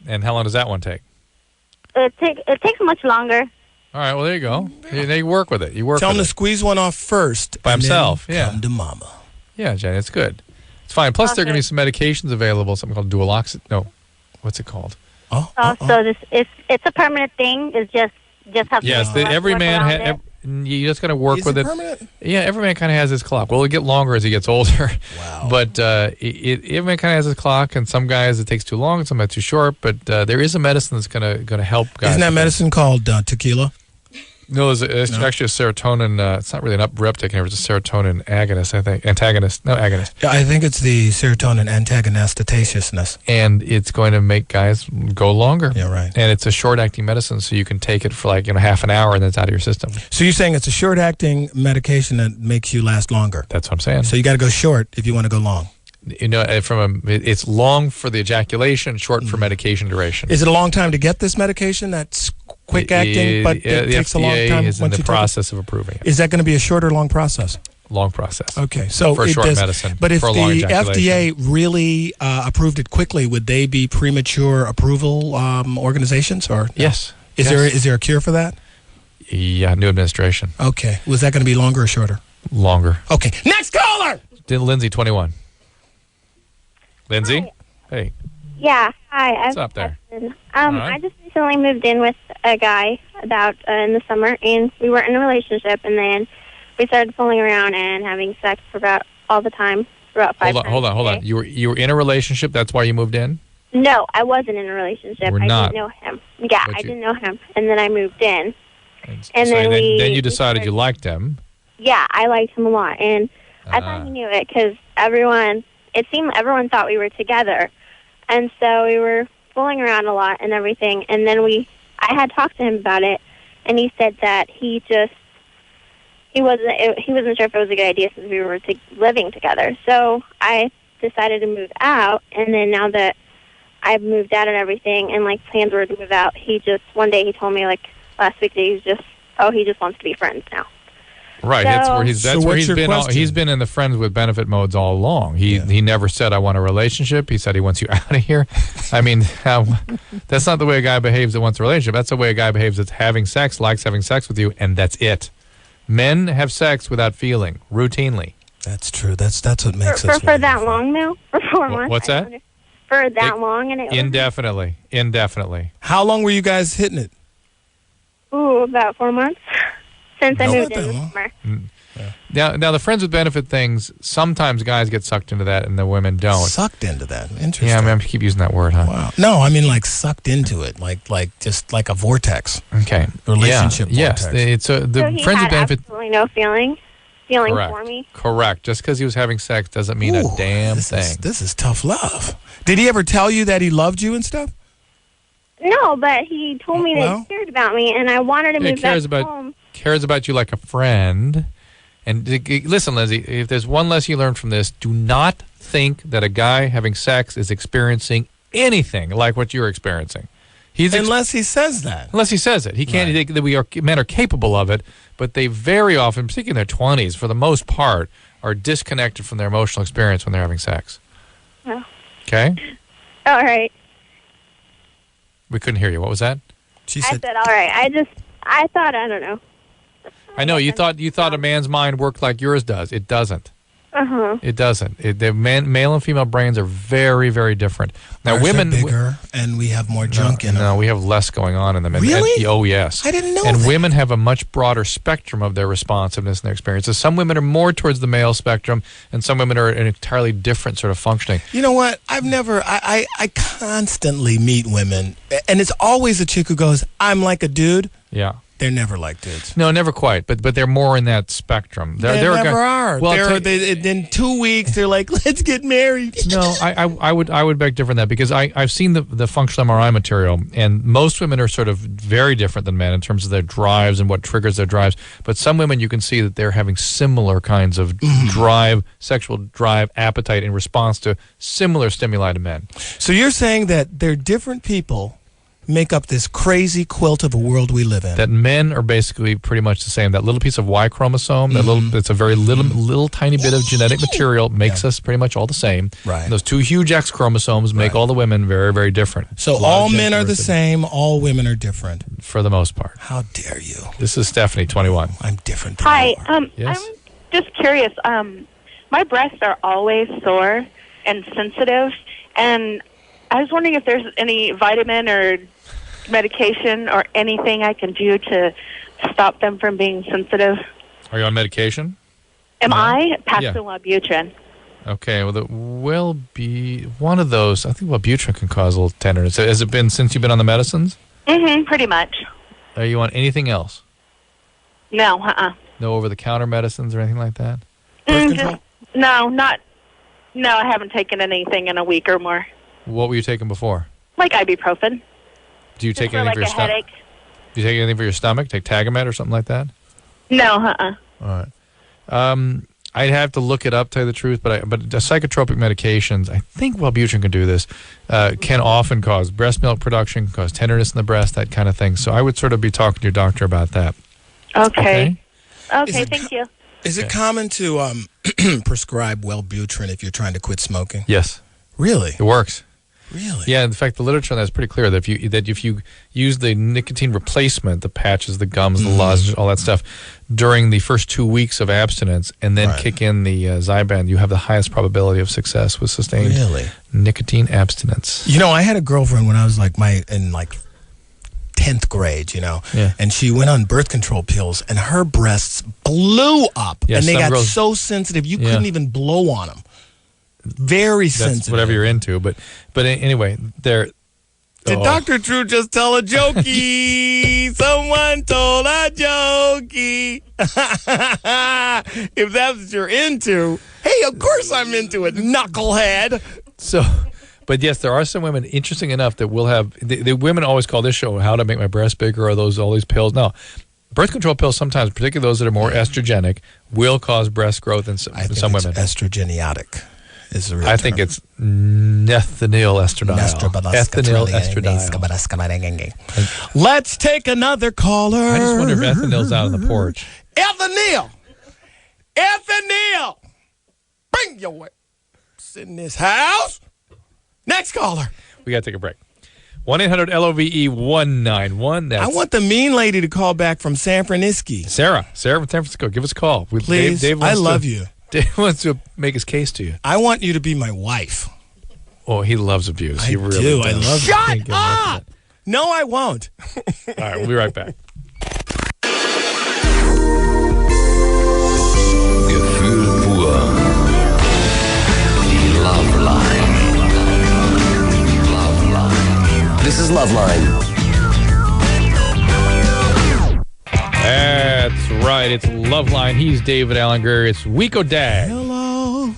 And how long does that one take? It takes much longer. All right, well, there you go. You work with it. Tell him to squeeze one off first. By himself, yeah. Come to mama. Yeah, Jenny, it's good. It's fine. Plus, there are going to be some medications available, something called dualoxetine. No, what's it called? So this it's a permanent thing. It's just have yes, to every man you just got to work with it. Permanent? Yeah, every man kind of has his clock. Well, it'll get longer as he gets older. Wow. But every man kind of has his clock, and some guys it takes too long, some too short. But there is a medicine that's going to help guys. Isn't that medicine called tequila? No, it's actually a serotonin. It's not really an uptake inhibitor. It's a serotonin agonist, I think. Antagonist. No, agonist. Yeah, I think it's the serotonin antagonisticiousness. And it's going to make guys go longer. Yeah, right. And it's a short-acting medicine, so you can take it for half an hour, and then it's out of your system. So you're saying it's a short-acting medication that makes you last longer? That's what I'm saying. So you got to go short if you want to go long. It's long for the ejaculation, short for medication duration. Is it a long time to get this medication? That's quick acting, but it takes a long time. The FDA is in the process of approving it. Is that going to be a short or long process? Long process. Okay, so for a short medicine. But if for a long the ejaculation. FDA really approved it quickly, would they be premature approval organizations? Or no? Yes. Is there a cure for that? Yeah, new administration. Okay. Was that going to be longer or shorter? Longer. Okay. Next caller. Lindsay, 21. Lindsay? Hi. Hey. Yeah. Hi. What's up there? I just recently moved in with a guy about in the summer, and we were in a relationship, and then we started fooling around and having sex for about all the time, for about 5 times. Hold on. You were in a relationship. That's why you moved in. No, I wasn't in a relationship. We're not. I didn't know him. Yeah, I didn't know him, and then I moved in, and so then you decided you liked him. Yeah, I liked him a lot, and I thought he knew it because it seemed everyone thought we were together, and so we were fooling around a lot and everything. And then I had talked to him about it, and he said that he wasn't sure if it was a good idea since we were living together. So I decided to move out, and then now that I've moved out and everything, and plans were to move out, one day he told me last week that he just wants to be friends now. Right, So, that's where he's been. He's been in the friends with benefit modes all along. He never said I want a relationship. He said he wants you out of here. I mean, that's not the way a guy behaves that wants a relationship. That's the way a guy behaves that's having sex, likes having sex with you, and that's it. Men have sex without feeling routinely. That's true. That's what makes us for that long now. For 4 months. What's that? For that long, and Indefinitely. How long were you guys hitting it? About 4 months. Since I moved in this summer. Now, the friends with benefit things, sometimes guys get sucked into that and the women don't. Sucked into that? Interesting. Yeah, I keep using that word, huh? Wow. No, I mean sucked into it, just like a vortex. Okay. Relationship vortex. Yes. The he friends had with benefit. absolutely no feeling Correct. for me. Correct. Just because he was having sex doesn't mean a damn thing. This is tough love. Did he ever tell you that he loved you and stuff? No, but he told me that he cared about me, and I wanted to move back home. Cares about you like a friend. And listen, Lindsay, if there's one lesson you learned from this, do not think that a guy having sex is experiencing anything like what you're experiencing. Unless he says that. Unless he says it. He can't think that men are capable of it, but they very often, particularly in their 20s, for the most part, are disconnected from their emotional experience when they're having sex. Oh. Okay? All right. We couldn't hear you. What was that? She said all right. I thought, I don't know. I know you thought a man's mind worked like yours does. It doesn't. It doesn't. The male and female brains are very, very different. Now, Ours women are bigger, and we have more junk in them. No, we have less going on in them. Really? Oh, yes. I didn't know And that. women have a much broader spectrum of their responsiveness and their experiences. Some women are more towards the male spectrum, and some women are an entirely different sort of functioning. You know what? I constantly meet women, and it's always a chick who goes, I'm like a dude. Yeah. They're never like dudes. No, never quite. But they're more in that spectrum. They never are. Well, in 2 weeks, they're like, let's get married. No, I would beg different than that because I've seen the functional MRI material, and most women are sort of very different than men in terms of their drives and what triggers their drives. But some women, you can see that they're having similar kinds of drive, sexual drive, appetite in response to similar stimuli to men. So you're saying that they're different people make up this crazy quilt of a world we live in. That men are basically pretty much the same. That little piece of Y chromosome, that it's a very little tiny bit of genetic material, makes us pretty much all the same. Right. And those 2 huge X chromosomes make all the women very, very different. So all men are the same, all women are different. For the most part. How dare you? This is Stephanie, 21. I'm different. Hi. Yes? I'm just curious. My breasts are always sore and sensitive, and I was wondering if there's any vitamin or medication or anything I can do to stop them from being sensitive. Are you on medication? Am I? Wellbutrin. Okay, well, it will be one of those. I think Wellbutrin can cause a little tenderness. Has it been since you've been on the medicines? Mm-hmm, pretty much. Are you on anything else? No, No over-the-counter medicines or anything like that? No, I haven't taken anything in a week or more. What were you taking before? Like ibuprofen. Do you take anything for your stomach? headache. Do you take anything for your stomach? Take Tagamet or something like that? No, All right. I'd have to look it up, tell you the truth, but the psychotropic medications, I think Wellbutrin can do this, can often cause breast milk production, cause tenderness in the breast, that kind of thing. So I would sort of be talking to your doctor about that. Okay, thank you. Is it common to prescribe Wellbutrin if you're trying to quit smoking? Yes. Really? It works. Really? Yeah, in fact, the literature on that is pretty clear that if you use the nicotine replacement, the patches, the gums, the lozenges, all that stuff, during the first 2 weeks of abstinence, and then kick in the Zyban, you have the highest probability of success with sustained nicotine abstinence. You know, I had a girlfriend when I was in 10th grade, and she went on birth control pills, and her breasts blew up, and they got so sensitive you couldn't even blow on them. Very sensitive. That's whatever you're into, but anyway, Did Dr. Drew just tell a jokey? Someone told a jokey. If that's what you're into, hey, of course I'm into it, knucklehead. So, but yes, there are some women, interesting enough, that will have, the women always call this show, how to make my breasts bigger, or all these pills. No, birth control pills sometimes, particularly those that are more estrogenic, will cause breast growth in some women. Estrogeniatic. I think it's methinyl estradiol. Ethinyl estradiol. Let's take another caller. I just wonder if ethanyl's out on the porch. Ethinyl! Bring your way. Sit in this house. Next caller. We got to take a break. 1-800-LOVE-191. I want the mean lady to call back from San Francisco. Sarah from San Francisco. Give us a call. Please. Dave I love you. Dave wants to make his case to you. I want you to be my wife. Oh, he loves abuse. He really do. does. I love it. Shut up! No, I won't. All right, we'll be right back. Gefühl pur. Die LoveLine. This is LoveLine. That's right. It's LoveLine. He's David Allen Grier. It's Wico Dag. Hello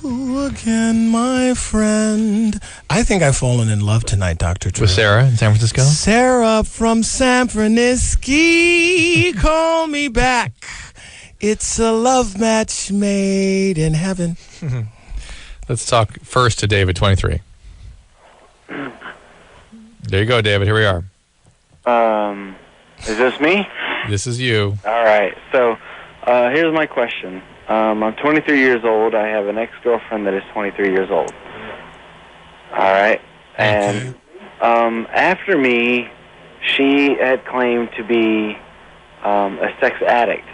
again, my friend. I think I've fallen in love tonight, Dr. Drew. With Sarah in San Francisco? Sarah from San Francisco. Call me back. It's a love match made in heaven. Let's talk first to David, 23. There you go, David. Here we are. Is this me? This is you. All right. So, here's my question. I'm 23 years old. I have an ex-girlfriend that is 23 years old. All right. And after me, she had claimed to be a sex addict.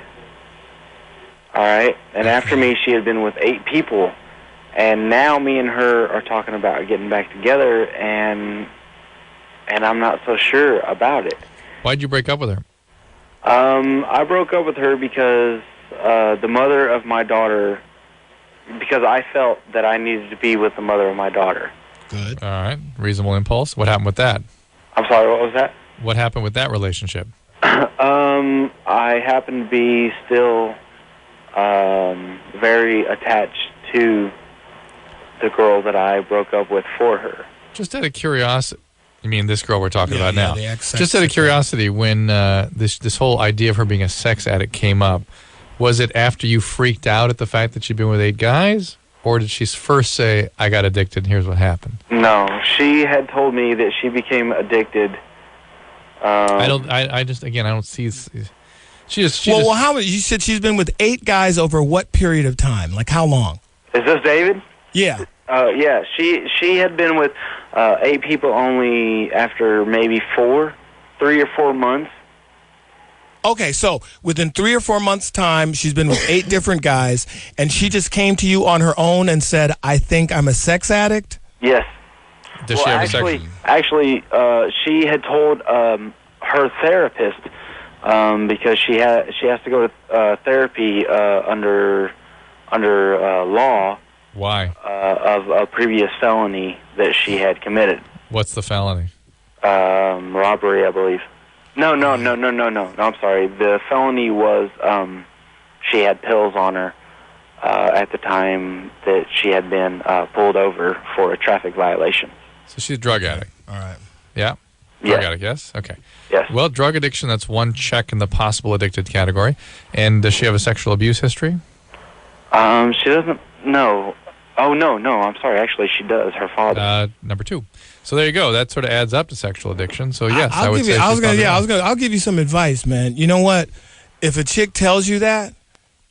All right. And after me, she had been with 8 people. And now me and her are talking about getting back together, and I'm not so sure about it. Why'd you break up with her? I broke up with her because the mother of my daughter, because I felt that I needed to be with the mother of my daughter. Good. All right. Reasonable impulse. What happened with that? I'm sorry, what was that? What happened with that relationship? I happen to be still very attached to the girl that I broke up with for her. Just out of curiosity. You mean this girl we're talking about now? the ex-sex Just out of curiosity, when this whole idea of her being a sex addict came up, was it after you freaked out at the fact that she'd been with 8 guys? Or did she first say, I got addicted and here's what happened? No, she had told me that she became addicted I don't see. Well, how you said she's been with 8 guys over what period of time? Like how long? Is this David? Yeah. Yeah. She had been with 8 people only after maybe 3 or 4 months. Okay, so within 3 or 4 months' time, she's been with 8 different guys, and she just came to you on her own and said, "I think I'm a sex addict." Yes. Does she have a sex? Actually, she had told her therapist because she has to go to therapy under law. Why? Of a previous felony that she had committed. What's the felony? Robbery, I believe. No. I'm sorry. The felony was she had pills on her at the time that she had been pulled over for a traffic violation. So she's a drug addict. All right. Yeah? Drug addict, yes? Okay. Yes. Well, drug addiction, that's one check in the possible addicted category. And does she have a sexual abuse history? She doesn't. No. Oh, no. I'm sorry. Actually, she does. Her father. Number 2. So there you go. That sort of adds up to sexual addiction. So yes, I'll give you some advice, man. You know what? If a chick tells you that,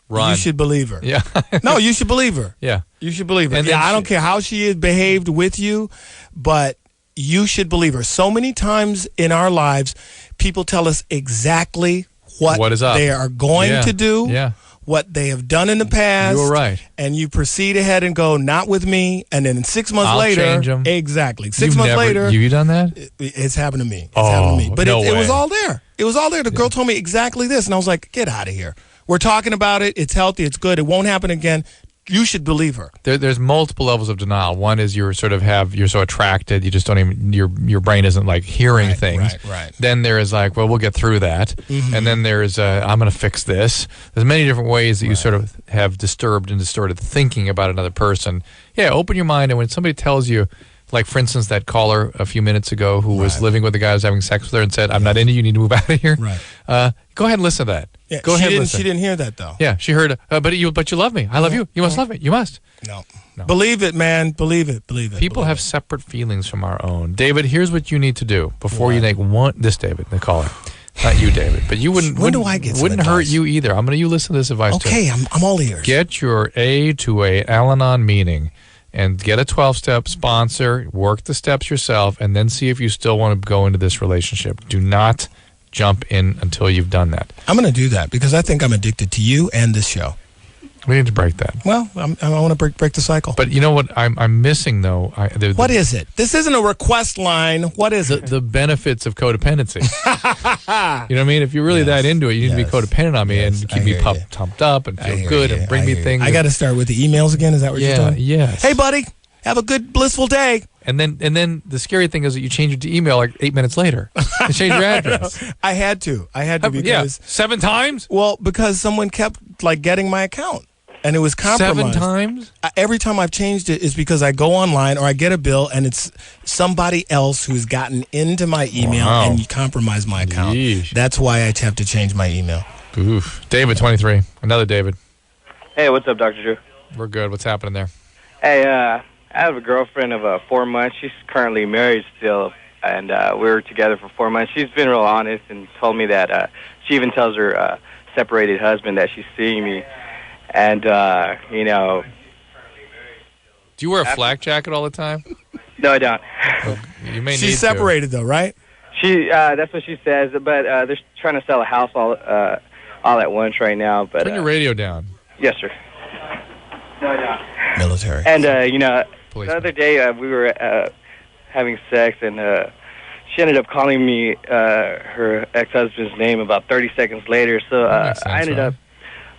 run. You should believe her. Yeah. No, you should believe her. Yeah. You should believe her. And I don't care how she is behaved with you, but you should believe her. So many times in our lives, people tell us exactly what is up. They are going to do. Yeah. What they have done in the past. You're right. And you proceed ahead and go, not with me. And then 6 months I'll later. change 'em. Exactly. 6 months later. You done that? It's happened to me. It's happened to me. But it was all there. It was all there. The girl told me exactly this. And I was like, get out of here. We're talking about it. It's healthy. It's good. It won't happen again. You should believe her. There's multiple levels of denial. One is you're so attracted, you just don't even, your brain isn't like hearing things. Right. Then there is like, well, we'll get through that. Mm-hmm. And then there's, I'm going to fix this. There's many different ways that you sort of have disturbed and distorted thinking about another person. Yeah, open your mind. And when somebody tells you, like, for instance, that caller a few minutes ago who was living with the guy who was having sex with her and said, I'm not into you, need to move out of here. Right. Go ahead and listen to that. Yeah, Go ahead and listen. She didn't hear that, though. Yeah, she heard, but you love me. I love you. You must love me. You must. No. Believe it, man. Believe it. People have separate feelings from our own. David, here's what you need to do before you make David, the caller. Not you, David. But you wouldn't hurt you either. I'm going to listen to this advice too. Okay, I'm all ears. Get your A to a Al-Anon meeting and get a 12-step sponsor, work the steps yourself, and then see if you still want to go into this relationship. Do not jump in until you've done that. I'm going to do that because I think I'm addicted to you and this show. We need to break that. Well, I want to break the cycle. But you know what I'm missing, though? What is it? This isn't a request line. What is it? The benefits of codependency. You know what I mean? If you're really that into it, you need to be codependent on me and keep me pumped up and feel good and bring me things. I got to start with the emails again. Is that what you're doing? Yes. Hey, buddy. Have a good, blissful day. And then the scary thing is that you change it to email like 8 minutes later. You change your address. I had to because 7 times. Well, because someone kept like getting my account, and it was compromised. 7 times. Every time I've changed it is because I go online or I get a bill and it's somebody else who's gotten into my email and compromised my account. Yeesh. That's why I have to change my email. Oof. David, 23. Another David. Hey, what's up, Dr. Drew? We're good. What's happening there? Hey, I have a girlfriend of 4 months. She's currently married still, and we were together for 4 months. She's been real honest and told me that she even tells her separated husband that she's seeing me. And, you know... Do you wear a flak jacket all the time? No, I don't. You may She's separated, though, right? That's what she says, but they're trying to sell a house all at once right now. But turn your radio down. Yes, sir. No, I don't. Military. And, you know, Policeman. the other day we were having sex, and she ended up calling me her ex-husband's name about 30 seconds later. So I ended up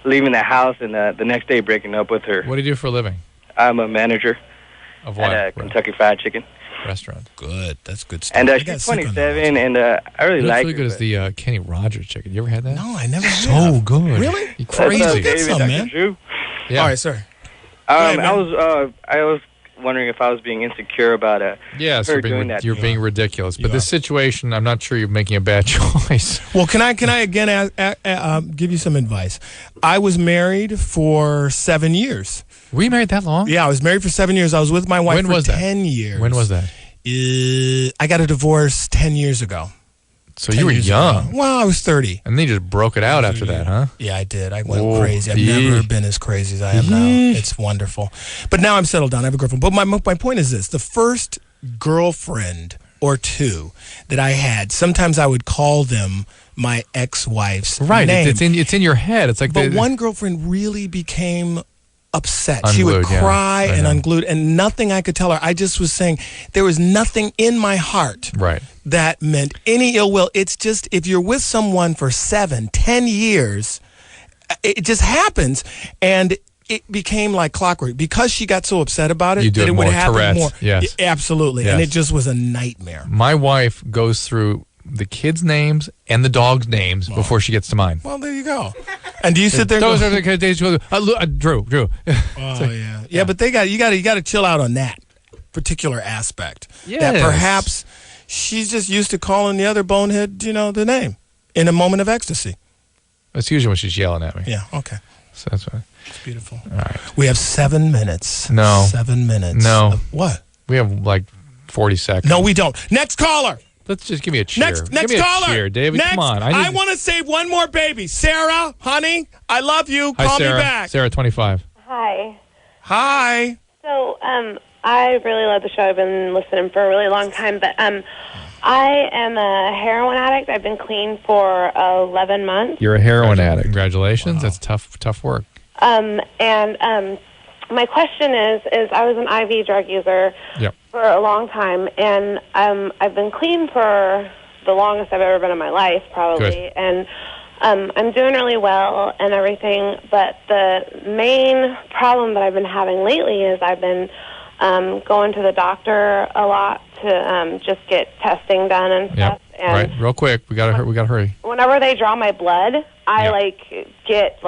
leaving the house and the next day breaking up with her. What do you do for a living? I'm a manager of what? at a Kentucky Fried Chicken restaurant. Good. That's good stuff. And she's 27, and I really like really her. good as the Kenny Rogers chicken. You ever had that? No, I never had So good. Really? You're crazy. What's up, David, some, Dr. man. Drew? Yeah. All right, sir. I was wondering if I was being insecure about Yes, her doing that. you're being ridiculous. But this situation, I'm not sure you're making a bad choice. Well, can I again give you some advice? I was married for 7 years. Were you married that long? Yeah, I was married for 7 years. I was with my wife When for was that? 10 years. When was that? I got a divorce 10 years ago. So you were young. Well, I was 30. And then you just broke it out after that, huh? Yeah, I did. I went crazy. I've never been as crazy as I am now. It's wonderful. But now I'm settled down. I have a girlfriend. But my point is this. The first girlfriend or two that I had, sometimes I would call them my ex-wife's Right. name. It's in your head. It's like But one girlfriend really became upset. Unglued, she would yeah. cry I and know. unglued, and nothing I could tell her. I just was saying there was nothing in my heart Right. that meant any ill will. It's just if you're with someone for 7, 10 years, it just happens. And it became like clockwork because she got so upset about it You do that it it would more, happen Tourette's, more. yes. Absolutely. Yes. And it just was a nightmare. My wife goes through the kids' names and the dogs' names before she gets to mine. Well, there you go. And do you sit there and Those go, are the days. Drew. oh, yeah, but you got to chill out on that particular aspect. Yes. That perhaps she's just used to calling the other bonehead, the name in a moment of ecstasy. That's usually when she's yelling at me. Yeah. Okay. So that's why. It's beautiful. All right. We have 7 minutes. No. 7 minutes. No. What? We have like 40 seconds. No, we don't. Next caller. Let's just give me a cheer. Next give me caller. A cheer, David. Next. Come on. I want to save one more baby. Sarah, honey, I love you. Hi, Call Sarah. me back. Sarah, 25. Hi. Hi. So, I really love the show. I've been listening for a really long time, but I am a heroin addict. I've been clean for 11 months. You're a heroin addict. Congratulations. Wow. That's tough work. My question is I was an IV drug user for a long time, and I've been clean for the longest I've ever been in my life, probably. Good. And I'm doing really well and everything, but the main problem that I've been having lately is I've been going to the doctor a lot to just get testing done and stuff. And right. Real quick. We gotta hurry. whenever they draw my blood, I get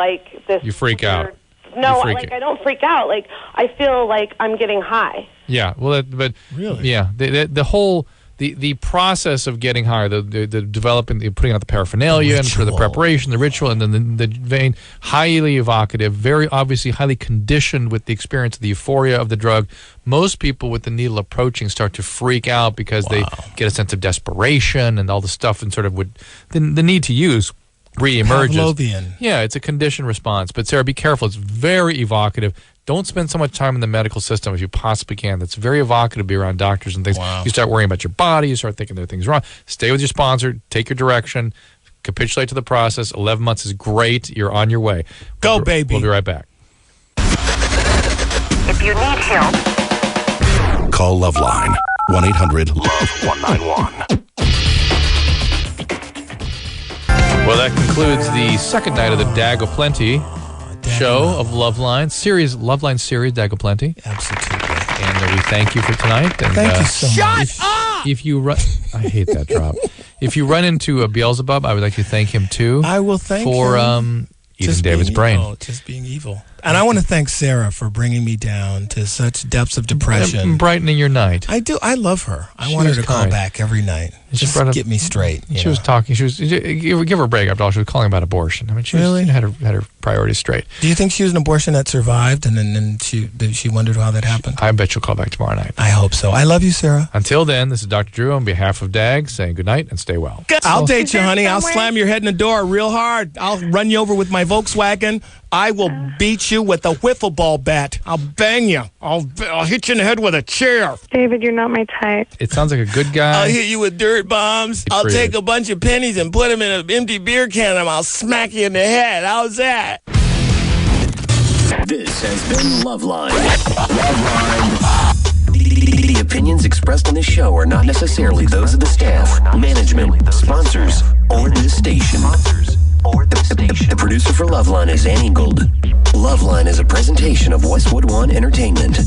this. You freak out. No, I don't freak out. Like I feel like I'm getting high. Yeah. Well, but really, yeah. The whole the process of getting high, the developing, putting out the paraphernalia and for the preparation, the ritual, and then the vein, highly evocative, very obviously highly conditioned with the experience of the euphoria of the drug. Most people with the needle approaching start to freak out because they get a sense of desperation and all the stuff and sort of the need to use reemerges. Pavlovian. Yeah, it's a conditioned response. But Sarah, be careful. It's very evocative. Don't spend so much time in the medical system as you possibly can. That's very evocative to be around doctors and things. Wow. You start worrying about your body. You start thinking there are things wrong. Stay with your sponsor. Take your direction. Capitulate to the process. 11 months is great. You're on your way. Go, baby. We'll be right back. If you need help, call LoveLine. 1-800-LOVE-191. Well, that concludes the second night of the Dag O'Plenty show of LoveLine LoveLine series, Dag O'Plenty. Absolutely. And we thank you for tonight. And, thank you so much. Shut up! If you run, I hate that drop. If you run into Beelzebub, I would like to thank him too. I will thank for eating David's brain. Just being evil. And I want to thank Sarah for bringing me down to such depths of depression. Brightening your night. I do. I love her. I want her to call back every night. Just get me straight. She was talking. She was give her a break. After all, she was calling about abortion. I mean, she had her priorities straight. Do you think she was an abortion that survived, and then she wondered how that happened? I bet she'll call back tomorrow night. I hope so. I love you, Sarah. Until then, this is Dr. Drew on behalf of Dag saying good night and stay well. I'll date you, honey. I'll slam your head in the door real hard. I'll run you over with my Volkswagen. I will beat you with a wiffle ball bat. I'll bang you. I'll hit you in the head with a chair. David, you're not my type. It sounds like a good guy. I'll hit you with dirt bombs. I'll take a bunch of pennies and put them in an empty beer can and I'll smack you in the head. How's that? This has been LoveLine. LoveLine. The opinions expressed on this show are not necessarily those of the staff, management, sponsors, or this station. The producer for LoveLine is Annie Gold. LoveLine is a presentation of Westwood One Entertainment.